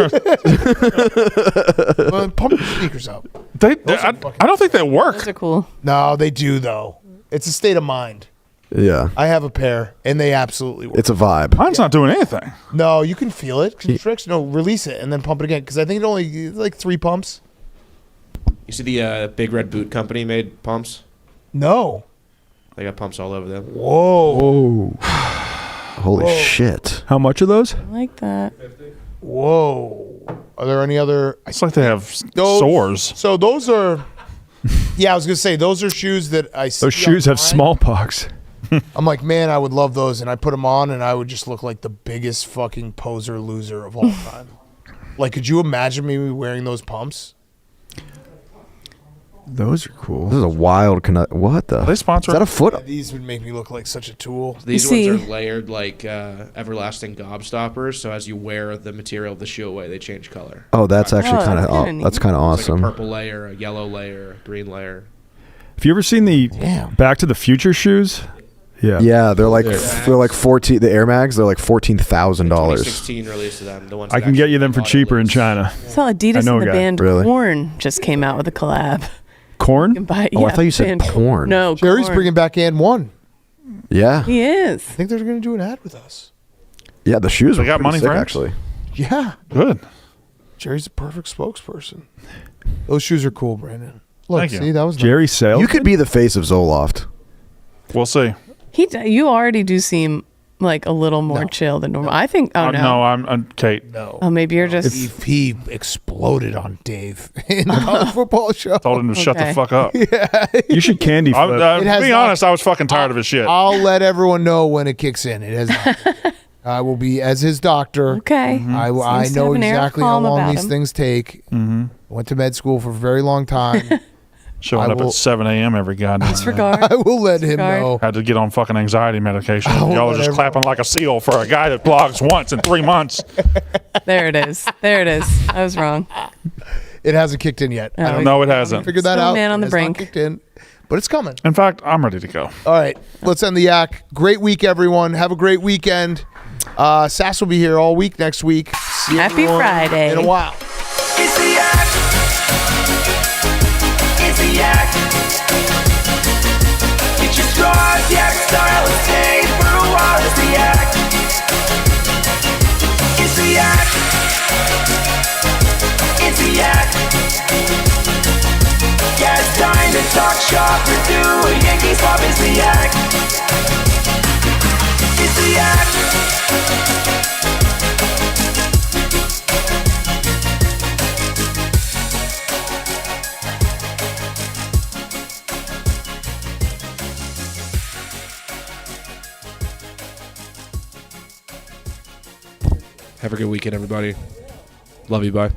Well, pump your sneakers up. I don't think they work. Those are cool. No, they do, though. It's a state of mind. Yeah. I have a pair, and they absolutely work. It's a vibe. Mine's not doing anything. No, you can feel it. Constricts. No, release it, and then pump it again. Because I think it only like 3 pumps. You see the Big Red Boot Company made pumps? No. They got pumps all over them. Whoa. Holy shit. How much are those? I like that. Whoa. Are there any other? It's like they have sores. So those are. Yeah, I was gonna say those are shoes that I. Those shoes have smallpox. I'm like, man, I would love those, and I put them on, and I would just look like the biggest fucking poser loser of all time. Like, could you imagine me wearing those pumps? Those are cool. This is a wild what the? Are they sponsor? Is that a foot? Yeah, these would make me look like such a tool. These ones are layered like everlasting gobstoppers. So as you wear the material of the shoe away, they change color. Oh, that's actually kind of It's awesome. like a purple layer, a yellow layer, a green layer. Have you ever seen the Back to the Future shoes? Yeah. Yeah, they're like 14. The Air Mags, they're like $14,000. 2016 release of them. The ones I can get you them for cheaper in China. I saw Adidas I know and a the guy. band Really? Korn just came out with a collab. Corn? You can buy, Oh, I thought you said band porn. No, Jerry's Korn. bringing back And One. Yeah. He is. I think they're going to do an ad with us. Yeah, the shoes They were got pretty money sick, for him? actually. Yeah. Good. Jerry's a perfect spokesperson. Those shoes are cool, Brandon. Look, Thank you. see, that was Jerry Sales. You could be the face of Zoloft. We'll see. You already do seem like a little more chill than normal. I think. Oh no. No, I'm Kate. No. Oh, maybe you're just. He exploded on Dave in the college football show. Told him to shut the Okay. fuck up. You should candy flip. It has To be not- honest, I was fucking tired of his shit. I'll let everyone know when it kicks in. It has not. I will be as his doctor. Okay. I Seems to know have an air of exactly how calm long about these him. things take. Went to med school for a very long time. Showing I up will- at 7 a.m. every goddamn day. Disregard. I will let him Disregard. know. Had to get on fucking anxiety medication. will Y'all are let just everyone- clapping like a seal for a guy that blogs once in 3 months. There it is. There it is. I was wrong. It hasn't kicked in yet. I don't No, it hasn't. figure that Still out. man on It the has not brink. kicked in, but it's coming. In fact, I'm ready to go. All right, let's end the yak. Great week, everyone. Have a great weekend. Sass will be here all week next week. See Happy everyone Friday. in a while. It's the yak. It's the yak. Get your straws, yak style, and stay for a while. It's the yak. It's the yak. It's the yak. Yeah, it's time to talk shop or do a Yankees pop. It's the yak. It's the yak. Have a good weekend, everybody. Love you. Bye.